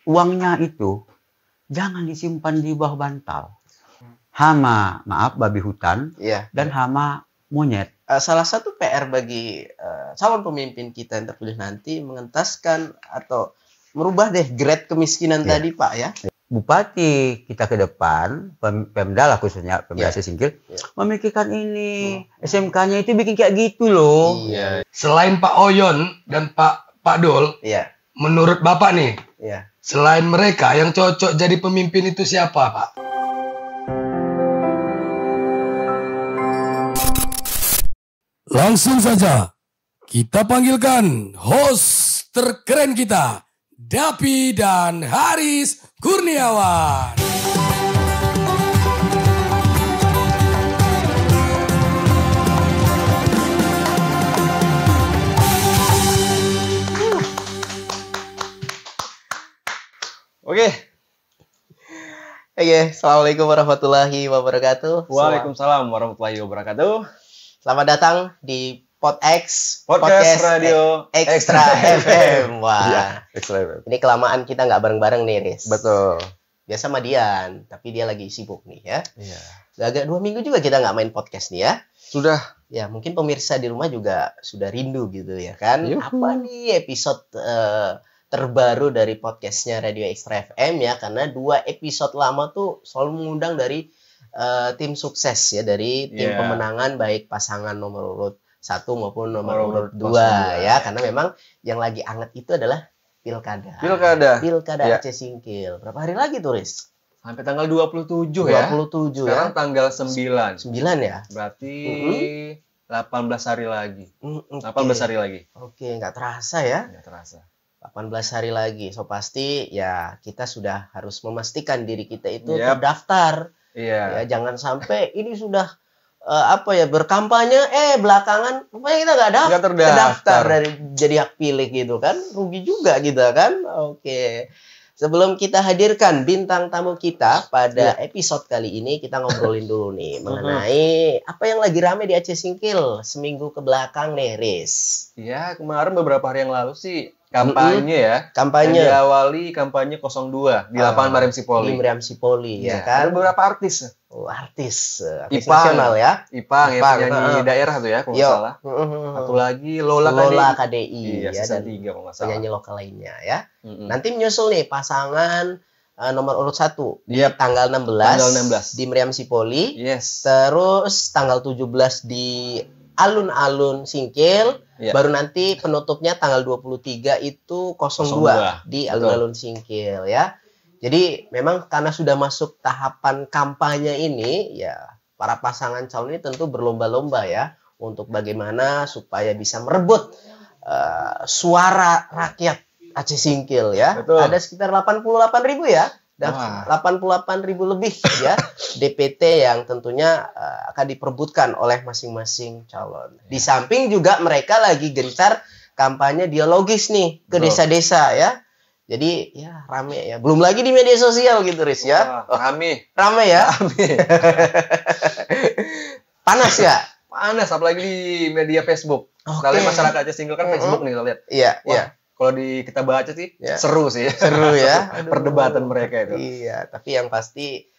uangnya itu jangan disimpan di bawah bantal. Hama, maaf, babi hutan dan hama monyet. Salah satu PR bagi calon pemimpin kita yang terpilih nanti mengentaskan atau merubah deh grade kemiskinan tadi, Pak, ya. Bupati kita ke depan, Pemda lah khususnya, Pemda Aceh Singkil, memikirkan ini. SMK-nya itu bikin kayak gitu loh. Selain Pak Oyon dan Pak Dol, menurut Bapak nih, selain mereka yang cocok jadi pemimpin itu siapa, Pak? Langsung saja, kita panggilkan host terkeren kita, Dapi dan Haris Kurniawan. Oke, Assalamualaikum warahmatullahi wabarakatuh. Waalaikumsalam warahmatullahi wabarakatuh. Selamat datang di Podcast Radio Extra FM. Wah, Extra FM. Ini kelamaan kita nggak bareng-bareng nih, Riz. Betul. Biasa sama Dian, tapi dia lagi sibuk nih ya. Iya. Agak 2 minggu juga kita nggak main podcast nih ya. Sudah. Ya, mungkin pemirsa di rumah juga sudah rindu gitu ya kan. Yuhu. Apa nih episode terbaru dari podcastnya Radio Extra FM ya, karena 2 episode lama tuh selalu mengundang dari tim sukses ya, dari tim pemenangan baik pasangan nomor urut 1 maupun nomor urut 2 ya, karena memang yang lagi anget itu adalah pilkada Aceh Singkil. Berapa hari lagi tuh, Riz? Sampai tanggal 27 ya. 27 Sekarang ya. tanggal 9. 9 ya. Berarti 18 hari lagi. 18 hari lagi. Oke, nggak terasa ya. Nggak terasa. 18 hari lagi. So pasti ya kita sudah harus memastikan diri kita itu terdaftar. Ya, jangan sampai ini sudah berkampanye belakangan rupanya kita nggak terdaftar dari jadi hak pilih gitu kan, rugi juga kita kan. Oke, sebelum kita hadirkan bintang tamu kita pada episode kali ini, kita ngobrolin dulu nih mengenai apa yang lagi rame di Aceh Singkil seminggu ke belakang nih, Riz. Iya, kemarin beberapa hari yang lalu sih kampanye kampanye yang diawali kampanye 02 di lapangan Mariam Sipoli. Di Mariam Sipoli ya kan. Ada beberapa artis. Artis Ipang nasional ya. Ipang ya, penyanyi daerah tuh ya kalau nggak salah. Satu lagi Lola KDI ya, dan 3 kalau nggak salah. penyanyi lokal lainnya ya. Nanti menyusul nih pasangan nomor urut 1 di tanggal 16 di Mariam Sipoli. Terus tanggal 17 di alun-alun Singkil. Baru nanti penutupnya tanggal 23 itu 02 di alun-alun Singkil ya. Jadi memang karena sudah masuk tahapan kampanye ini ya, para pasangan calon ini tentu berlomba-lomba ya untuk bagaimana supaya bisa merebut suara rakyat Aceh Singkil ya. Betul. Ada sekitar 88.000 ya. 88.000 lebih ya DPT yang tentunya akan diperebutkan oleh masing-masing calon. Di samping juga mereka lagi gencar kampanye dialogis nih ke desa-desa ya. Jadi ya rame ya. Belum lagi di media sosial gitu, Riz ya. Rame Ya. Panas ya? Panas, apalagi di media Facebook. Kalian masyarakat Aceh Singkil kan Facebook nih, kita lihat. Iya. Kalau kita baca sih seru sih. Seru ya. Perdebatan mereka itu. Iya, tapi yang pasti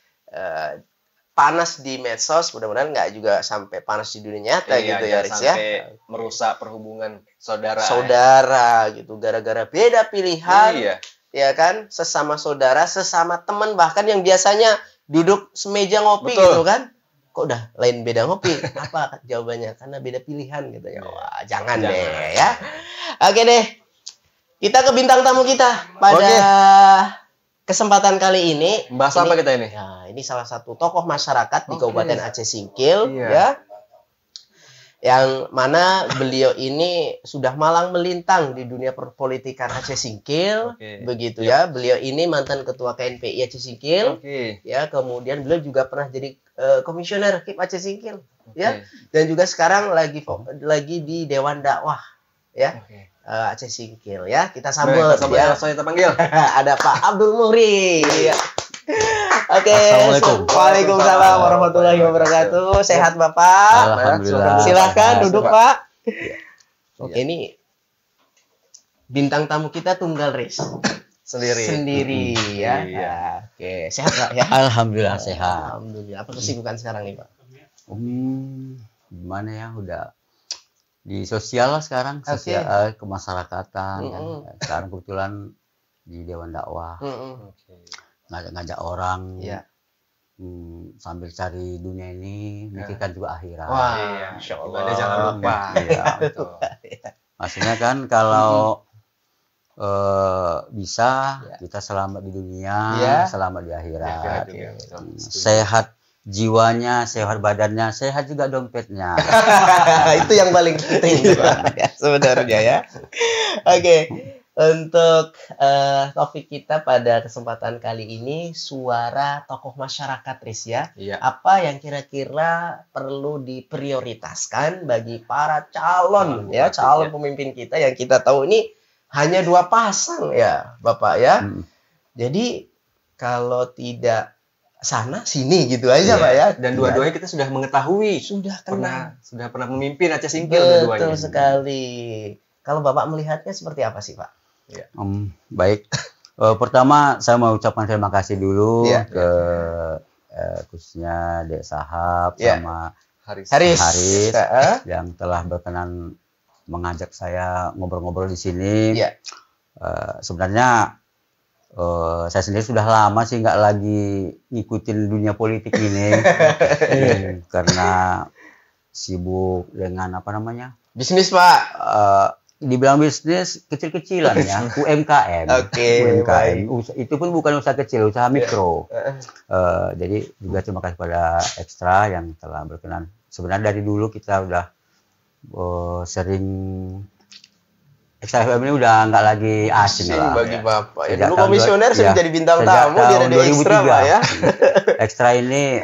panas di medsos, mudah-mudahan nggak juga sampai panas di dunia nyata gitu ya, Riz ya. Sampai merusak perhubungan saudara gitu, gara-gara beda pilihan. Ya kan, sesama saudara, sesama teman, bahkan yang biasanya duduk semeja ngopi gitu kan. Kok udah lain beda ngopi? Apa jawabannya? Karena beda pilihan gitu ya. Wah, jangan deh ya. Oke deh. Kita ke bintang tamu kita pada kesempatan kali ini. Bahas apa kita ini? Ya, ini salah satu tokoh masyarakat di Kabupaten Aceh Singkil ya. Yang mana beliau ini sudah malang melintang di dunia perpolitikan Aceh Singkil, begitu ya. Beliau ini mantan ketua KNPI Aceh Singkil, ya. Kemudian beliau juga pernah jadi komisioner KIP Aceh Singkil, ya. Dan juga sekarang lagi di Dewan Dakwah, ya. Aceh Singkil ya. Kita sambut ya. Kita panggil. Ada Pak Abdul Muhri. Oke. Assalamualaikum. Waalaikumsalam warahmatullahi wabarakatuh. Sehat Bapak? Alhamdulillah. Silakan duduk Pak. Oke, ini bintang tamu kita tunggal, Riz. sendiri ya. Iya. Oke, sehat Pak ya? Alhamdulillah sehat. Alhamdulillah. Apa kesibukan sekarang nih Pak? Gimana ya, udah di sosial lah sekarang, sosial kemasyarakatan. Kan. Sekarang kebetulan di Dewan Dakwah, ngajak orang sambil cari dunia ini, mikirkan juga akhirat. Wah, Insya Allah. Jangan lupa. Iya, betul. Maksudnya kan kalau bisa kita selamat di dunia, selamat di akhirat. Sehat jiwanya, sehat badannya, sehat juga dompetnya. Itu yang paling penting ya, sebenarnya ya. Oke, untuk topik kita pada kesempatan kali ini suara tokoh masyarakat, Riz ya. Apa yang kira-kira perlu diprioritaskan bagi para calon calon pemimpin kita yang kita tahu ini hanya 2 pasang ya, Bapak ya. Jadi kalau tidak sana sini gitu aja Pak ya. Dan dua-duanya kita sudah mengetahui, sudah pernah memimpin Aceh Singkil dua-duanya. Betul sekali. Kalau Bapak melihatnya seperti apa sih Pak? Baik. Pertama saya mau ucapkan terima kasih dulu ke khususnya Dek Sahab sama Haris yang telah berkenan mengajak saya ngobrol-ngobrol di sini. Sebenarnya saya sendiri sudah lama sih nggak lagi ngikutin dunia politik ini karena sibuk dengan bisnis Pak. Dibilang bisnis kecil-kecilan ya, UMKM. UMKM. Itu pun bukan usaha kecil, usaha mikro. Jadi juga terima kasih pada Ekstra yang telah berkenan. Sebenarnya dari dulu kita udah sering, Ekstra FM ini udah nggak lagi asing lah. Bagi Bapak. Dulu komisioner sudah jadi bintang tamu di Radio Ekstra Pak ya. Ekstra ini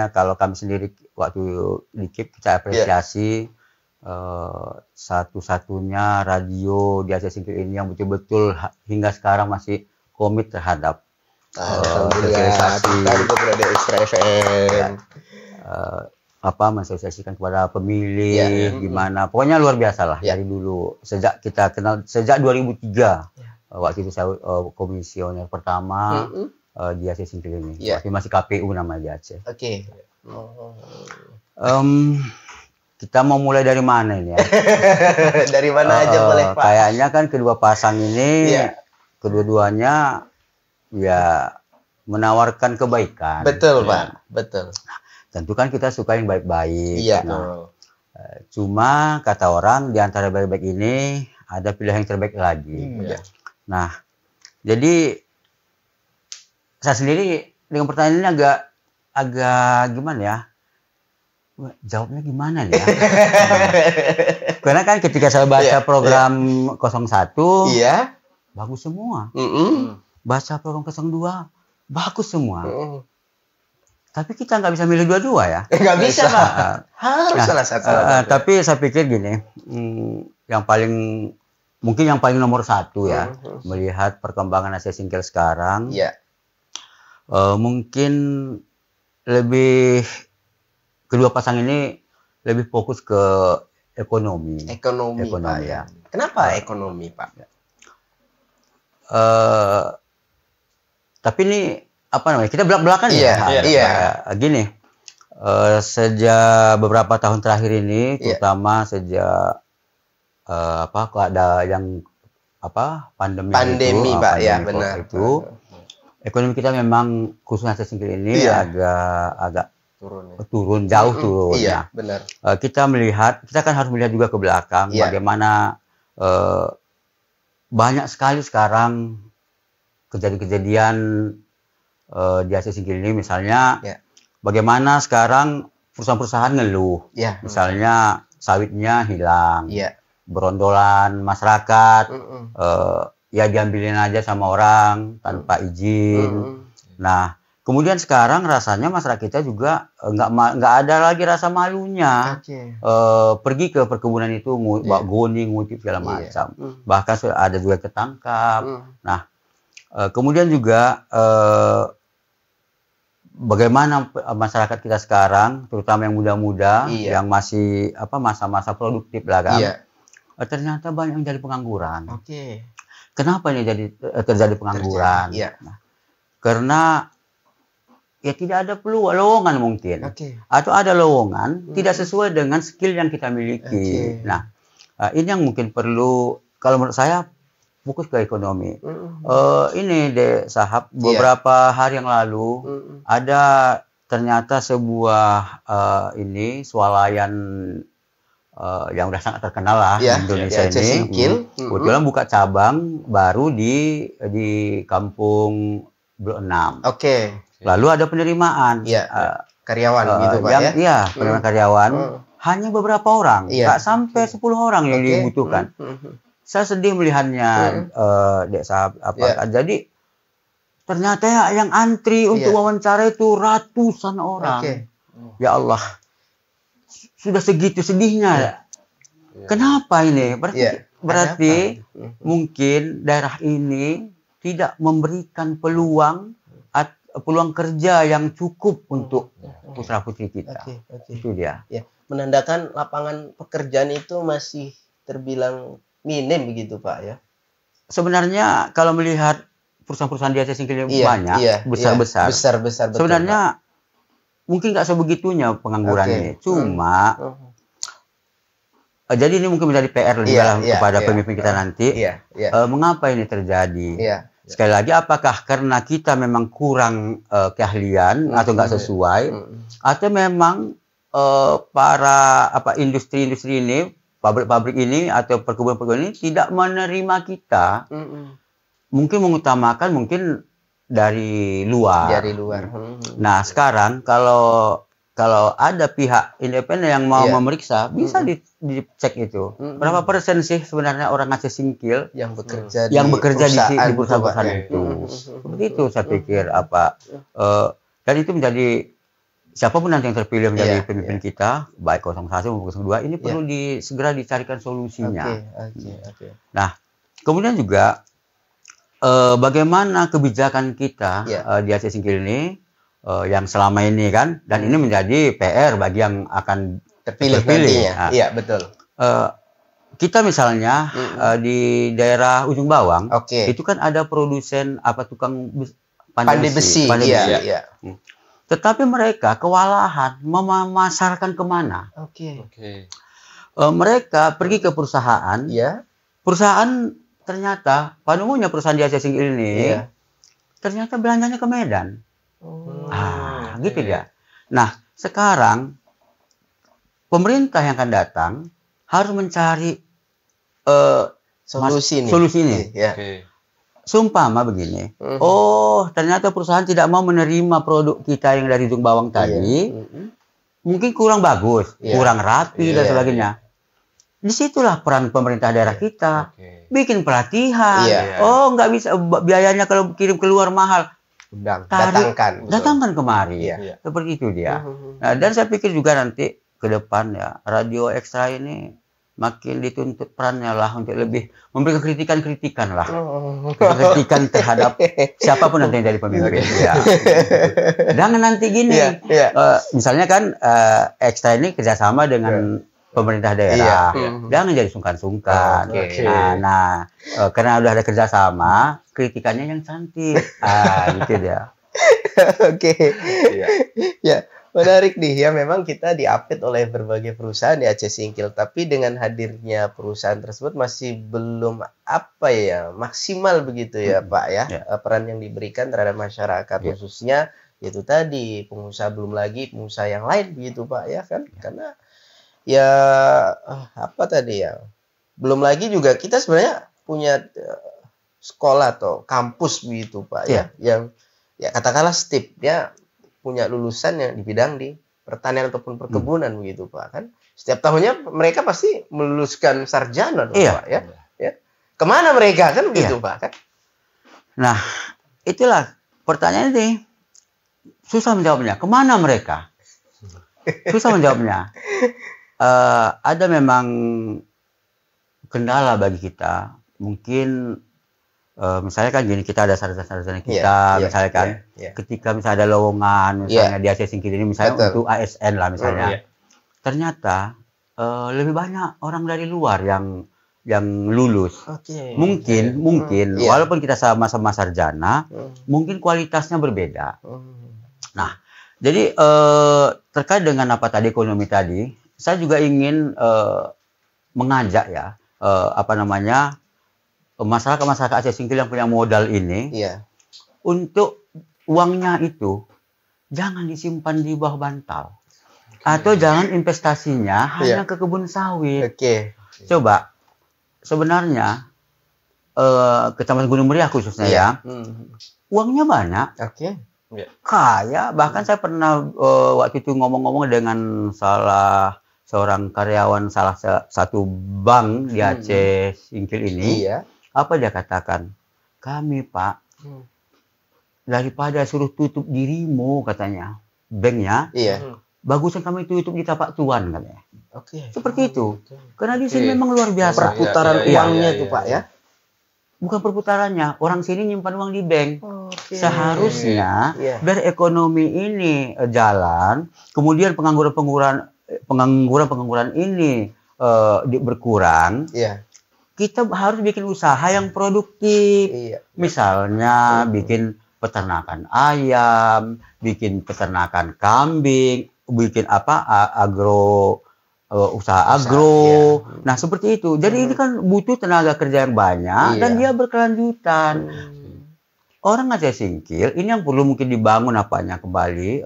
kalau kami sendiri waktu di KIP kita apresiasi. Satu-satunya radio di Aceh Singkil ini yang betul-betul hingga sekarang masih komit terhadap sosialisasi Radio Ekstra FM, mensosialisasikan kepada pemilih gimana, pokoknya luar biasa lah dari dulu, sejak kita kenal sejak 2003 waktu itu saya komisioner pertama di Aceh Singkil ini, waktu masih KPU namanya di Aceh. Kita mau mulai dari mana ini ya? Dari mana aja boleh Pak. Kayaknya kan kedua pasang ini, kedua-duanya ya menawarkan kebaikan. Betul Pak, betul. Tentu kan kita suka yang baik-baik. Cuma kata orang di antara baik-baik ini ada pilihan yang terbaik lagi. Nah, jadi saya sendiri dengan pertanyaan ini agak gimana ya? Jawabnya gimana nih ya? Karena kan ketika saya baca program 01, bagus semua. Baca program 02, bagus semua. Tapi kita nggak bisa milih dua-dua ya. Nggak bisa Pak. Harus salah satu. Tapi saya pikir gini, yang paling nomor 1 ya, melihat perkembangan Aceh Singkil sekarang, mungkin lebih kedua pasang ini lebih fokus ke ekonomi. Ekonomi Pak ya. Kenapa ekonomi Pak? Tapi ini kita belak-belakan gini, sejak beberapa tahun terakhir ini, terutama sejak ada yang pandemi itu, Pak ya, benar. Itu ekonomi kita memang khususnya Aceh Singkil ini agak turun jauh. Iya, benar. Kita kan harus melihat juga ke belakang bagaimana banyak sekali sekarang kejadian-kejadian di Aceh Singkil ini, misalnya bagaimana sekarang perusahaan-perusahaan ngeluh, misalnya sawitnya hilang, berondolan masyarakat, diambilin aja sama orang tanpa izin. Nah, kemudian sekarang rasanya masyarakat kita juga nggak ada lagi rasa malunya pergi ke perkebunan itu goni ngutip segala macam. Bahkan ada juga ketangkap. Nah, kemudian juga bagaimana masyarakat kita sekarang, terutama yang muda-muda, yang masih masa-masa produktif lah kan, ternyata banyak yang jadi pengangguran. Kenapa ini terjadi pengangguran? Nah, karena ya tidak ada lowongan mungkin. Atau ada lowongan tidak sesuai dengan skill yang kita miliki. Nah, ini yang mungkin perlu, kalau menurut saya, fokus ke ekonomi. Ini deh Sahab, beberapa hari yang lalu ada ternyata sebuah swalayan yang udah sangat terkenal lah di Indonesia ini. Kebetulan buka cabang baru di Kampung Blok 6. Lalu ada penerimaan karyawan gitu Pak ya? Iya, penerimaan karyawan hanya beberapa orang, nggak sampai 10 orang yang dibutuhkan. Saya sedih melihatnya, Dek Sahab. Jadi ternyata yang antri untuk wawancara itu ratusan orang. Ya Allah, sudah segitu sedihnya. Kenapa ini? Berarti mungkin daerah ini tidak memberikan peluang kerja yang cukup untuk putra putri kita. Itu dia. Menandakan lapangan pekerjaan itu masih terbilang minim begitu Pak ya. Sebenarnya kalau melihat perusahaan-perusahaan di Aceh Singkil ini banyak, besar-besar. Sebenarnya mungkin nggak sebegitunya pengangguran ini. Cuma jadi ini mungkin menjadi PR juga kepada pemimpin kita nanti. Mengapa ini terjadi? Sekali lagi, apakah karena kita memang kurang keahlian atau nggak sesuai, atau memang para industri-industri ini, pabrik-pabrik ini atau perkebunan-perkebunan ini tidak menerima kita, mungkin mengutamakan dari luar. Nah sekarang kalau ada pihak independen yang mau memeriksa, bisa dicek itu berapa persen sih sebenarnya orang Aceh Singkil yang bekerja di perusahaan itu. Seperti itu saya pikir dan itu menjadi siapapun nanti yang terpilih menjadi pemimpin kita, baik 01 maupun 02, ini perlu segera dicarikan solusinya. Nah, kemudian juga bagaimana kebijakan kita di Aceh Singkil ini yang selama ini kan, dan ini menjadi PR bagi yang akan terpilih. Iya, betul. Kita misalnya di daerah Ujung Bawang, itu kan ada produsen tukang pandai besi. Tetapi mereka kewalahan memasarkan kemana? Mereka pergi ke perusahaan. Perusahaan ternyata, pada umumnya perusahaan di Aceh Singkil ini, ternyata belanjanya ke Medan. Gitu ya. Nah, sekarang pemerintah yang akan datang harus mencari solusi ini. Seumpama begini, ternyata perusahaan tidak mau menerima produk kita yang dari Ujung Bawang tadi, mungkin kurang bagus, kurang rapi dan sebagainya. Disitulah peran pemerintah daerah kita, bikin pelatihan. Nggak bisa, biayanya kalau kirim keluar mahal, datangkan kemari. Seperti itu dia. Nah, dan saya pikir juga nanti ke depan ya, Radio Ekstra ini makin dituntut perannya lah untuk lebih memberikan kritikan lah. Kritikan terhadap siapapun nanti yang jadi pemimpin. Jangan nanti gini. Misalnya kan Ekstra ini kerjasama dengan pemerintah daerah. Jangan jadi sungkan-sungkan. Karena udah ada kerjasama, kritikannya yang cantik. Gitu dia. Menarik nih ya, memang kita di-update oleh berbagai perusahaan di Aceh Singkil, tapi dengan hadirnya perusahaan tersebut masih belum maksimal begitu ya Pak ya, peran yang diberikan terhadap masyarakat khususnya yaitu tadi pengusaha, belum lagi pengusaha yang lain begitu Pak ya kan, karena belum lagi juga kita sebenarnya punya sekolah atau kampus begitu Pak ya, yang katakanlah STIP ya, punya lulusan yang di bidang di pertanian ataupun perkebunan begitu Pak kan. Setiap tahunnya mereka pasti meluluskan sarjana dong Pak ya. Kemana mereka kan begitu Pak kan. Nah, itulah pertanyaan ini. Susah menjawabnya. Kemana mereka? Susah menjawabnya. Ada memang kendala bagi kita. Mungkin misalnya kan gini, kita ada sarjana-sarjana kita, misalnya kan, ketika misalnya ada lowongan, misalnya di Aceh Singkil ini, misalnya untuk ASN lah misalnya, ternyata lebih banyak orang dari luar yang lulus. Mungkin walaupun kita sama-sama sarjana, mungkin kualitasnya berbeda. Nah, jadi terkait dengan apa tadi ekonomi tadi, saya juga ingin mengajak ya masyarakat Aceh Singkil yang punya modal ini, untuk uangnya itu jangan disimpan di bawah bantal. Atau jangan investasinya hanya ke kebun sawit. Coba, sebenarnya Kecamatan Gunung Meriah khususnya ya, uangnya banyak. Kaya, bahkan saya pernah waktu itu ngomong-ngomong dengan seorang karyawan salah satu bank di Aceh Singkil ini. Apa dia katakan? Kami Pak, daripada suruh tutup dirimu katanya, banknya, bagusan kami tutup di tapak tuan katanya. Seperti itu. Karena di sini memang luar biasa. Perputaran uangnya itu Pak ya. Bukan perputarannya, orang sini nyimpan uang di bank. Seharusnya biar ekonomi ini jalan, kemudian pengangguran ini berkurang. Kita harus bikin usaha yang produktif. Misalnya bikin peternakan ayam, bikin peternakan kambing, bikin usaha agro. Nah, seperti itu. Jadi ini kan butuh tenaga kerja yang banyak dan dia berkelanjutan. Orang Aceh Singkil ini yang perlu mungkin dibangun kembali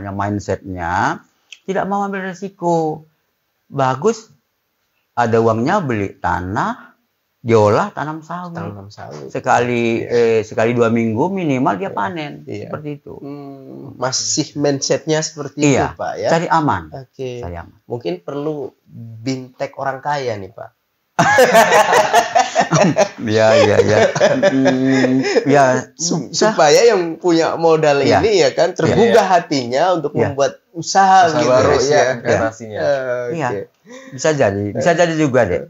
mindsetnya, tidak mau ambil resiko. Bagus ada uangnya beli tanah, diolah tanam sawit. Sekali 2 minggu minimal dia panen. Seperti itu. Masih mindsetnya seperti itu Pak ya. Cari aman. Cari aman. Mungkin perlu bintek orang kaya nih Pak. Supaya yang punya modal ini ya kan tergugah hatinya untuk membuat usaha baru generasinya. Bisa jadi juga deh.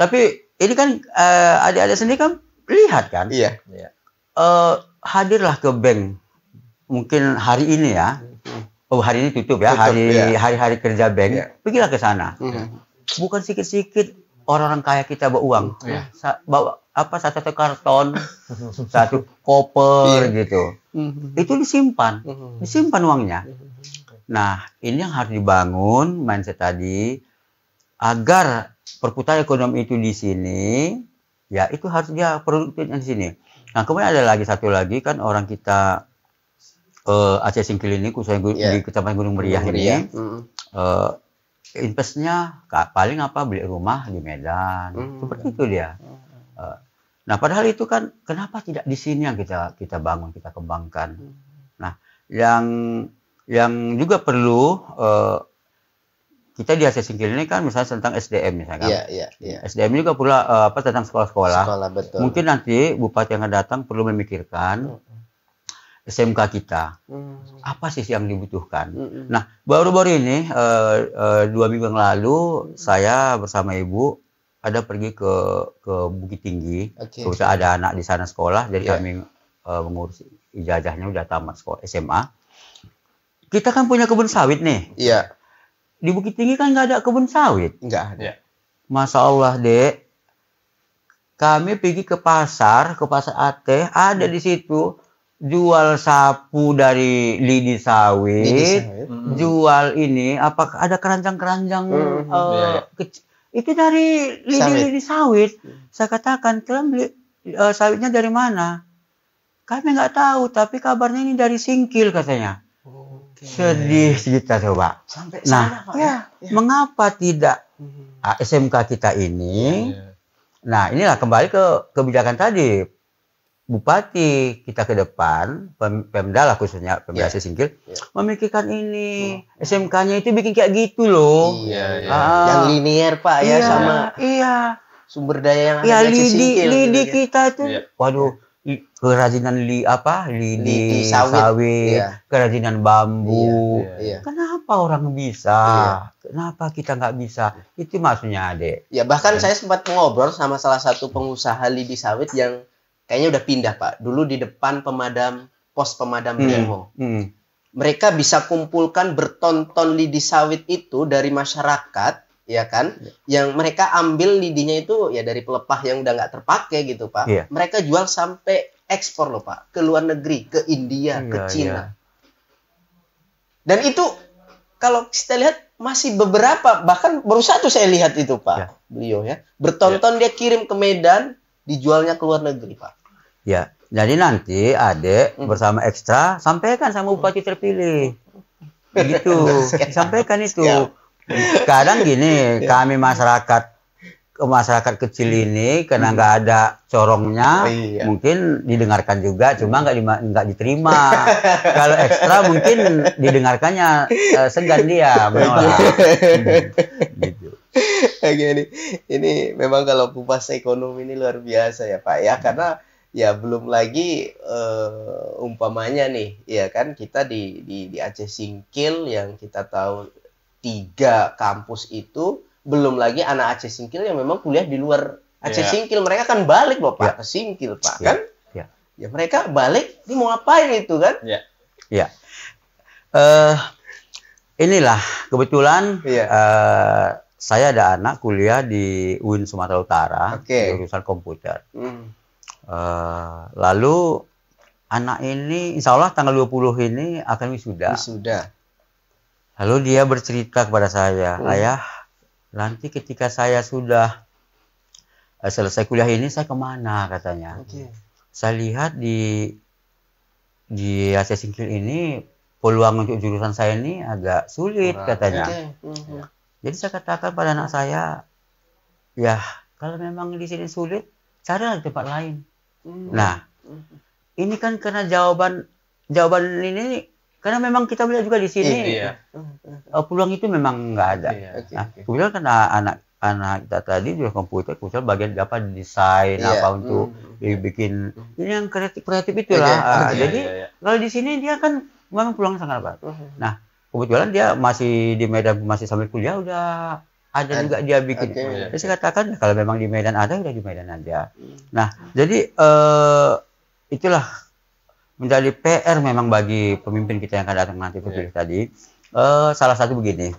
Tapi ini kan adik-adik sendiri kan lihat kan, hadirlah ke bank mungkin hari ini ya. Hari ini tutup ya, hari-hari kerja bank. Pergilah ke sana. Bukan sedikit-sedikit orang-orang kaya kita bawa uang. Bawa satu karton, satu koper gitu. Itu disimpan uangnya. Nah, ini yang harus dibangun mindset tadi agar perputaran ekonomi itu di sini, ya itu harus dia produktifnya di sini. Nah, kemudian ada satu lagi kan orang kita Aceh Singkil ini khususnya di Kecamatan Gunung Meriah ini, investnya paling beli rumah di Medan, seperti itu dia. Nah, padahal itu kan kenapa tidak di sini yang kita bangun, kita kembangkan. Nah, yang juga perlu kita di Aceh Singkil ini kan misalnya tentang SDM misalnya kan. SDM juga pula tentang sekolah-sekolah. Mungkin nanti bupati yang akan datang perlu memikirkan SMK kita. Apa sih yang dibutuhkan? Nah, baru-baru ini 2 minggu yang lalu saya bersama ibu ada pergi ke Bukit Tinggi. Kebetulan ada anak di sana sekolah, jadi kami mengurus ijazahnya udah tamat sekolah SMA. Kita kan punya kebun sawit nih. Di Bukit Tinggi kan nggak ada kebun sawit. Nggak ada. Masya Allah, Dek. Kami pergi ke pasar Aceh, ada di situ jual sapu dari lidi sawit. Jual ini, ada keranjang-keranjang itu dari lidi sawit. Saya katakan, kalian beli sawitnya dari mana? Kami nggak tahu, tapi kabarnya ini dari Singkil katanya. Sedih kita coba. Sampai sana, Pak. Mengapa tidak SMK kita ini? Nah, inilah kembali ke kebijakan tadi. Bupati kita ke depan, Pemda lah khususnya, Pemda Aceh Singkil, memikirkan ini. SMK-nya itu bikin kayak gitu loh. Yang linear, Pak, sama sumber daya yang ada di Aceh Singkil. Lidi kita itu, waduh, kerajinan lidi sawit, kerajinan bambu. Kenapa orang bisa? Kenapa kita nggak bisa? Itu maksudnya, Adek. Ya, bahkan saya sempat ngobrol sama salah satu pengusaha lidi sawit yang kayaknya udah pindah, Pak. Dulu di depan pos pemadam Brimo. Mereka bisa kumpulkan berton-ton lidi sawit itu dari masyarakat ya kan? Yang mereka ambil lidinya itu ya dari pelepah yang udah nggak terpakai gitu, Pak. Iya. Mereka jual sampai ekspor loh, Pak, ke luar negeri, ke India, ke Cina. Dan itu kalau kita lihat masih beberapa, bahkan baru satu saya lihat itu, Pak, beliau ya. Bertonton dia kirim ke Medan, dijualnya ke luar negeri, Pak. Ya, jadi nanti Adek bersama Ekstra sampaikan sama bupati terpilih. Gitu, sampaikan itu. Kadang gini, kami masyarakat kecil ini karena nggak ada corongnya, mungkin didengarkan juga, cuma nggak diterima. Kalau Ekstra mungkin didengarkannya segan dia menolak. Gitu. Oke, ini memang kalau kupas ekonomi ini luar biasa ya Pak ya, karena ya belum lagi umpamanya nih, ya kan kita di Aceh Singkil yang kita tahu 3 kampus itu, belum lagi anak Aceh Singkil yang memang kuliah di luar Aceh Singkil, mereka kan balik loh Pak ke Singkil Pak kan? Ya mereka balik, ini mau ngapain itu kan? Inilah kebetulan saya ada anak kuliah di UIN Sumatera Utara, jurusan komputer. Lalu anak ini insya Allah tanggal 20 ini akan wisuda. Lalu dia bercerita kepada saya, ayah, nanti ketika saya sudah selesai kuliah ini, saya kemana katanya. Saya lihat di Aceh Singkil ini, peluang untuk jurusan saya ini agak sulit katanya. Jadi saya katakan pada anak saya, ya kalau memang di sini sulit, carilah di tempat lain. Nah, ini kan karena jawaban ini, karena memang kita melihat juga di sini peluang itu memang nggak ada. Nah, kemudian karena anak kita tadi juga komputer, kemudian bagian dapat desain apa untuk dibikin ini yang kreatif itulah. Jadi kalau di sini dia kan memang peluang sangat lebat. Nah, kebetulan dia masih di Medan, masih sambil kuliah udah ada juga dia bikin. Jadi saya katakan kalau memang di Medan ada, udah di Medan aja. Nah, jadi itulah menjadi PR memang bagi pemimpin kita yang akan datang nanti terpilih tadi. Salah satu begini,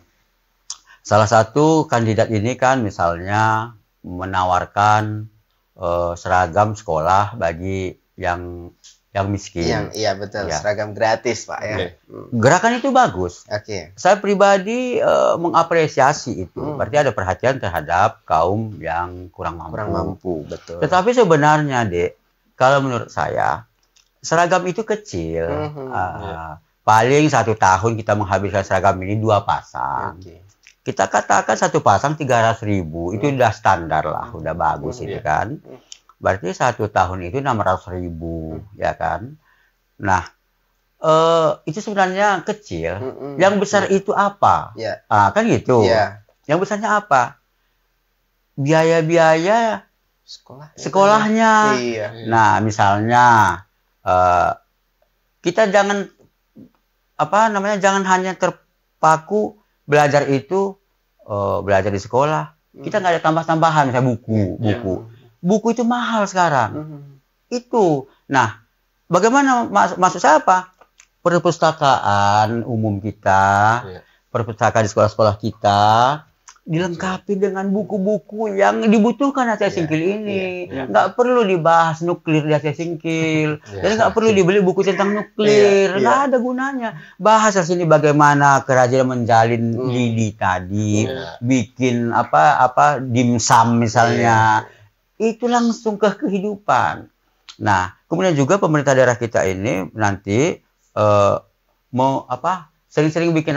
salah satu kandidat ini kan misalnya menawarkan seragam sekolah bagi yang miskin. Iya betul, seragam gratis Pak ya. Gerakan itu bagus. Saya pribadi mengapresiasi itu. Berarti ada perhatian terhadap kaum yang kurang mampu. Betul. Tetapi sebenarnya Dek, kalau menurut saya seragam itu kecil. Paling 1 tahun kita menghabiskan seragam ini 2 pasang. Kita katakan 1 pasang 300.000, itu udah standar lah, udah bagus itu kan. Berarti 1 tahun itu 600.000, ya kan. Nah, itu sebenarnya kecil. Yang besar itu apa? Kan gitu. Yang besarnya apa? Biaya-biaya sekolahnya. Nah, misalnya kita jangan jangan hanya terpaku belajar itu belajar di sekolah. Kita nggak ada tambah-tambahan, misalnya buku itu mahal sekarang. Itu. Nah, bagaimana maksud saya apa? Perpustakaan umum kita, perpustakaan di sekolah-sekolah kita dilengkapi dengan buku-buku yang dibutuhkan Aceh Singkil ini. Nggak perlu dibahas nuklir di Aceh Singkil. Jadi nggak perlu dibeli buku tentang nuklir. Nggak ada gunanya. Bahas di sini bagaimana kerajaan menjalin lidi tadi, bikin dimsum misalnya. Itu langsung ke kehidupan. Nah, kemudian juga pemerintah daerah kita ini nanti sering-sering bikin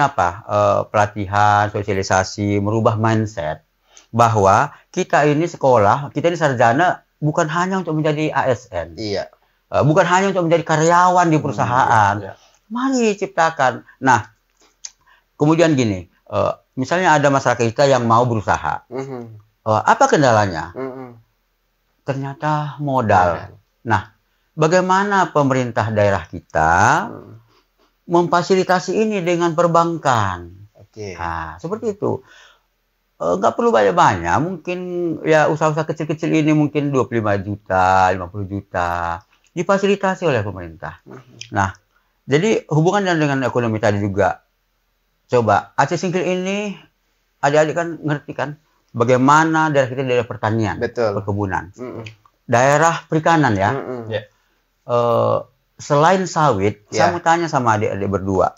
pelatihan, sosialisasi, merubah mindset bahwa kita ini sekolah, kita ini sarjana bukan hanya untuk menjadi ASN, bukan hanya untuk menjadi karyawan di perusahaan. Mari ciptakan. Nah, kemudian gini, misalnya ada masyarakat kita yang mau berusaha, apa kendalanya? Ternyata modal. Nah, bagaimana pemerintah daerah kita memfasilitasi ini dengan perbankan? Nah, seperti itu. Nggak perlu banyak-banyak. Mungkin ya usaha-usaha kecil-kecil ini mungkin 25 juta, 50 juta. Difasilitasi oleh pemerintah. Nah, jadi hubungan dengan ekonomi tadi juga. Coba, Aceh Singkil ini adik-adik kan ngerti kan bagaimana daerah kita daerah pertanian, perkebunan, daerah perikanan ya. Selain sawit, saya mau tanya sama adik-adik berdua,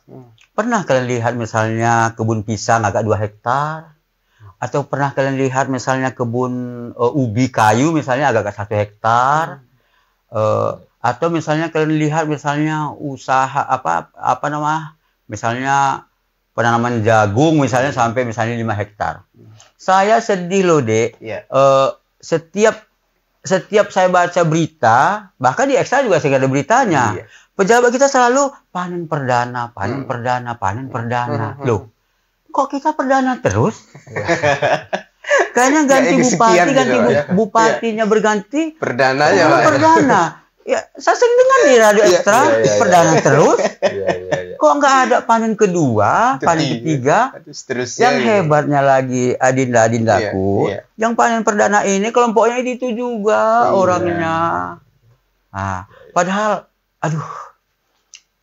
pernah kalian lihat misalnya kebun pisang agak 2 hektar? Atau pernah kalian lihat misalnya kebun ubi kayu misalnya agak 1 hektar? Atau misalnya kalian lihat misalnya usaha misalnya penanaman jagung misalnya sampai misalnya 5 hektar. Saya sedih loh, Dek. Setiap saya baca berita, bahkan di Excel juga saya ada beritanya. Pejabat kita selalu panen perdana, panen perdana, panen perdana. Loh, kok kita perdana terus? Kayaknya ganti bupati, ganti bupatinya berganti. Perdana ya, Pak. Perdana. Ya, saya sering dengar di radio ekstra, perdana terus. Kok nggak ada panen kedua, panen ketiga? Yang hebatnya lagi adinda-adindaku, yang panen perdana ini kelompoknya itu juga orangnya. Nah, padahal, aduh.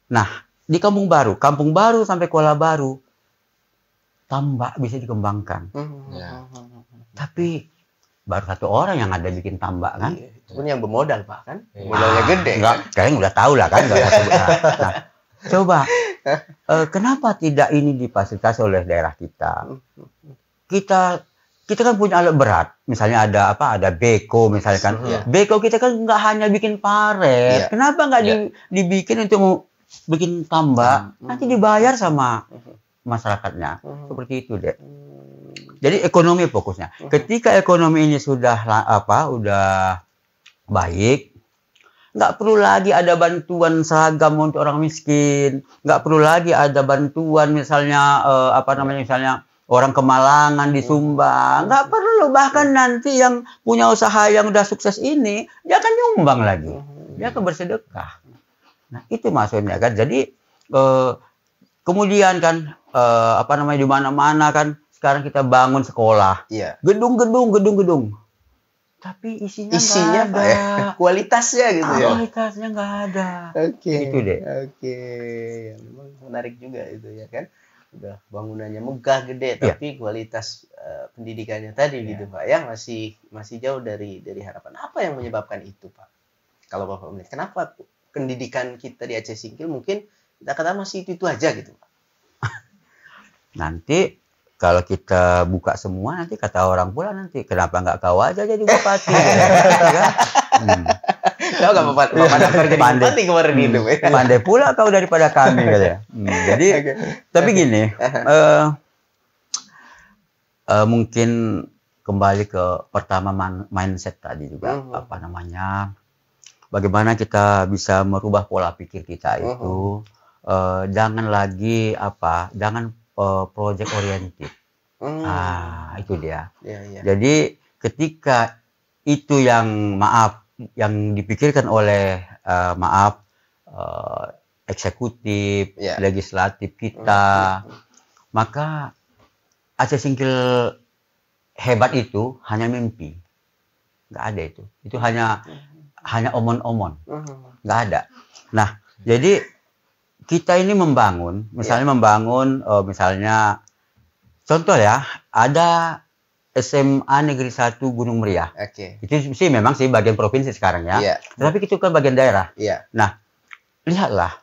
Nah, di Kampung Baru sampai Kuala Baru, tambak bisa dikembangkan. Tapi baru 1 orang yang ada bikin tambak kan? Itu pun yang bermodal, Pak, kan? Modalnya gede. Enggak, kalian udah tahu lah kan. Nah, coba kenapa tidak ini difasilitasi oleh daerah kita? Kita kan punya alat berat. Misalnya ada beko misalnya kan. Beko kita kan nggak hanya bikin paret. Kenapa nggak dibikin untuk bikin tambak? Nanti dibayar sama masyarakatnya. Seperti itu, Dek. Jadi ekonomi fokusnya. Ketika ekonomi ini sudah baik, nggak perlu lagi ada bantuan seragam untuk orang miskin, nggak perlu lagi ada bantuan misalnya misalnya orang kemalangan disumbang, nggak perlu. Bahkan nanti yang punya usaha yang udah sukses ini dia akan nyumbang lagi, dia akan bersedekah. Nah itu maksudnya kan. Jadi kemudian kan di mana-mana kan sekarang kita bangun sekolah, gedung. Tapi isinya nggak ada. Kualitasnya gitu ya. Kualitasnya nggak ada. Itu deh. Ya, memang menarik juga itu ya kan. Udah bangunannya megah gede, tapi kualitas pendidikannya tadi gitu Pak ya masih jauh dari harapan. Apa yang menyebabkan itu Pak? Kalau Bapak melihat, kenapa pendidikan kita di Aceh Singkil mungkin kita kata masih itu aja gitu Pak? Nanti kalau kita buka semua nanti kata orang pula nanti kenapa nggak kau aja jadi bupati? Kau nggak bapak jadi bupati kemarin itu. Pandai pula kau daripada kami katanya. Jadi tapi gini, mungkin kembali ke pertama mindset tadi juga bagaimana kita bisa merubah pola pikir kita itu jangan lagi project oriented. Itu dia. Jadi ketika itu yang dipikirkan oleh eksekutif, legislatif kita, maka Aceh Singkil hebat itu hanya mimpi. Nggak ada itu. Itu hanya omon-omon. Nggak ada. Nah, jadi kita ini membangun, misalnya misalnya contoh ya, ada SMA Negeri 1 Gunung Meriah. Itu sih memang sih bagian provinsi sekarang ya. Tapi itu kan bagian daerah. Nah, lihatlah.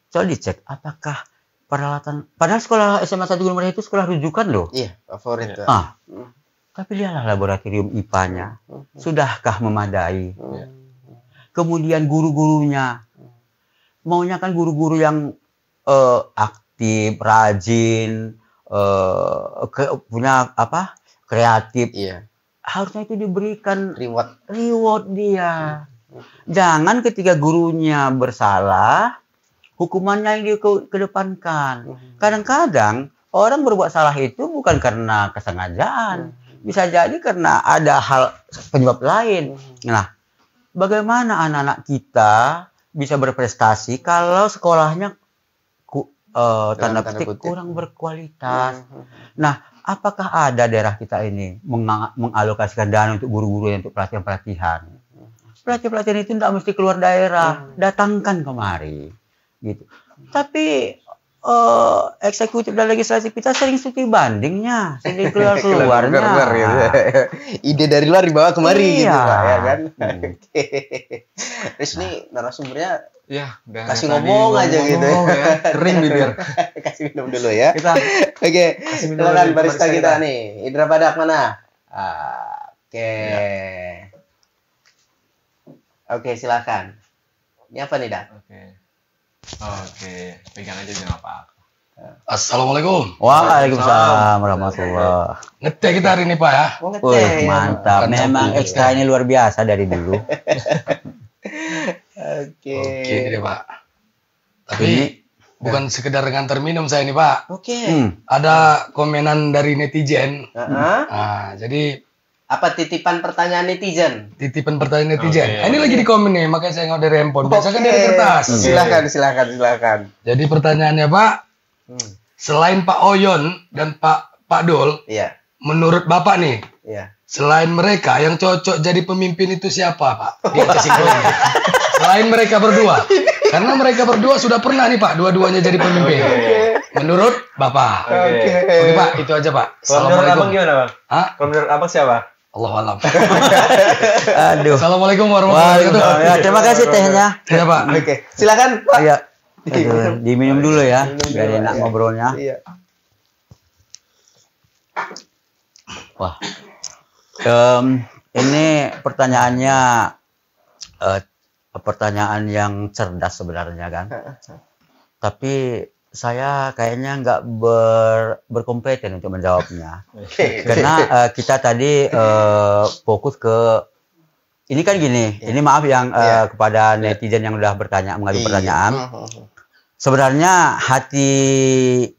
Coba dicek apakah peralatan, padahal sekolah SMA 1 Gunung Meriah itu sekolah rujukan loh. Favorit. Tapi lihatlah laboratorium IPA-nya. Sudahkah memadai? Kemudian guru-gurunya. Maunya kan guru-guru yang aktif, rajin, punya kreatif. Harusnya itu diberikan reward dia. Jangan ketika gurunya bersalah, hukumannya yang dikedepankan. Kadang-kadang orang berbuat salah itu bukan karena kesengajaan, bisa jadi karena ada hal penyebab lain. Nah, bagaimana anak-anak kita bisa berprestasi kalau sekolahnya tanda petik kurang berkualitas. Nah, apakah ada daerah kita ini mengalokasikan dana untuk guru-guru untuk pelatihan-pelatihan? Pelatihan-pelatihan itu tidak mesti keluar daerah, datangkan kemari, gitu. Tapi eksekutif dan legislatif kita sering studi bandingnya, sering keluarnya. Gitu. Ide dari luar dibawa kemari gitu Pak, ya kan? Terus nih narasumbernya kasih ngomong aja gitu ya. Kering bibir. Kasih minum dulu ya. Oke, silakan barista kita nih. Indra Badak mana? Oke, silakan. Ini apa nih, Dak? Oke, pegang aja jangan apa-apa. Assalamualaikum. Waalaikumsalam warahmatullahi. Ngeteh kita hari ini Pak ya. Mantap. Memang ekstra ini luar biasa dari dulu. Oke deh Pak. Tapi bukan sekedar ngantar minum saya ini Pak. Ada komenan dari netizen. Jadi apa titipan pertanyaan netizen? Titipan pertanyaan netizen. Ini lagi di komen nih, makanya saya nggak dari handphone. Biasa kan dari kertas. Silakan. Jadi pertanyaannya Pak, selain Pak Oyon dan Pak Dol, menurut Bapak nih, selain mereka yang cocok jadi pemimpin itu siapa Pak? Di atas ini. Selain mereka berdua, karena mereka berdua sudah pernah nih Pak, dua-duanya jadi pemimpin. Menurut Bapak. Oke Pak, itu aja Pak. Menurut Abang gimana Bang? Menurut Abang siapa? Allahualam. Aduh. Assalamualaikum warahmatullahi wabarakatuh. Ya, terima kasih tehnya. Ya Pak. Oke, silakan Pak. Iya. Diminum dulu ya, biar enak ngobrolnya. Iya. Wah. Ini pertanyaannya pertanyaan yang cerdas sebenarnya kan. Tapi saya kayaknya nggak berkompeten untuk menjawabnya. Karena kita tadi fokus ke ini kan gini. Ini maaf yang kepada netizen yang udah mengadu pertanyaan. Sebenarnya hati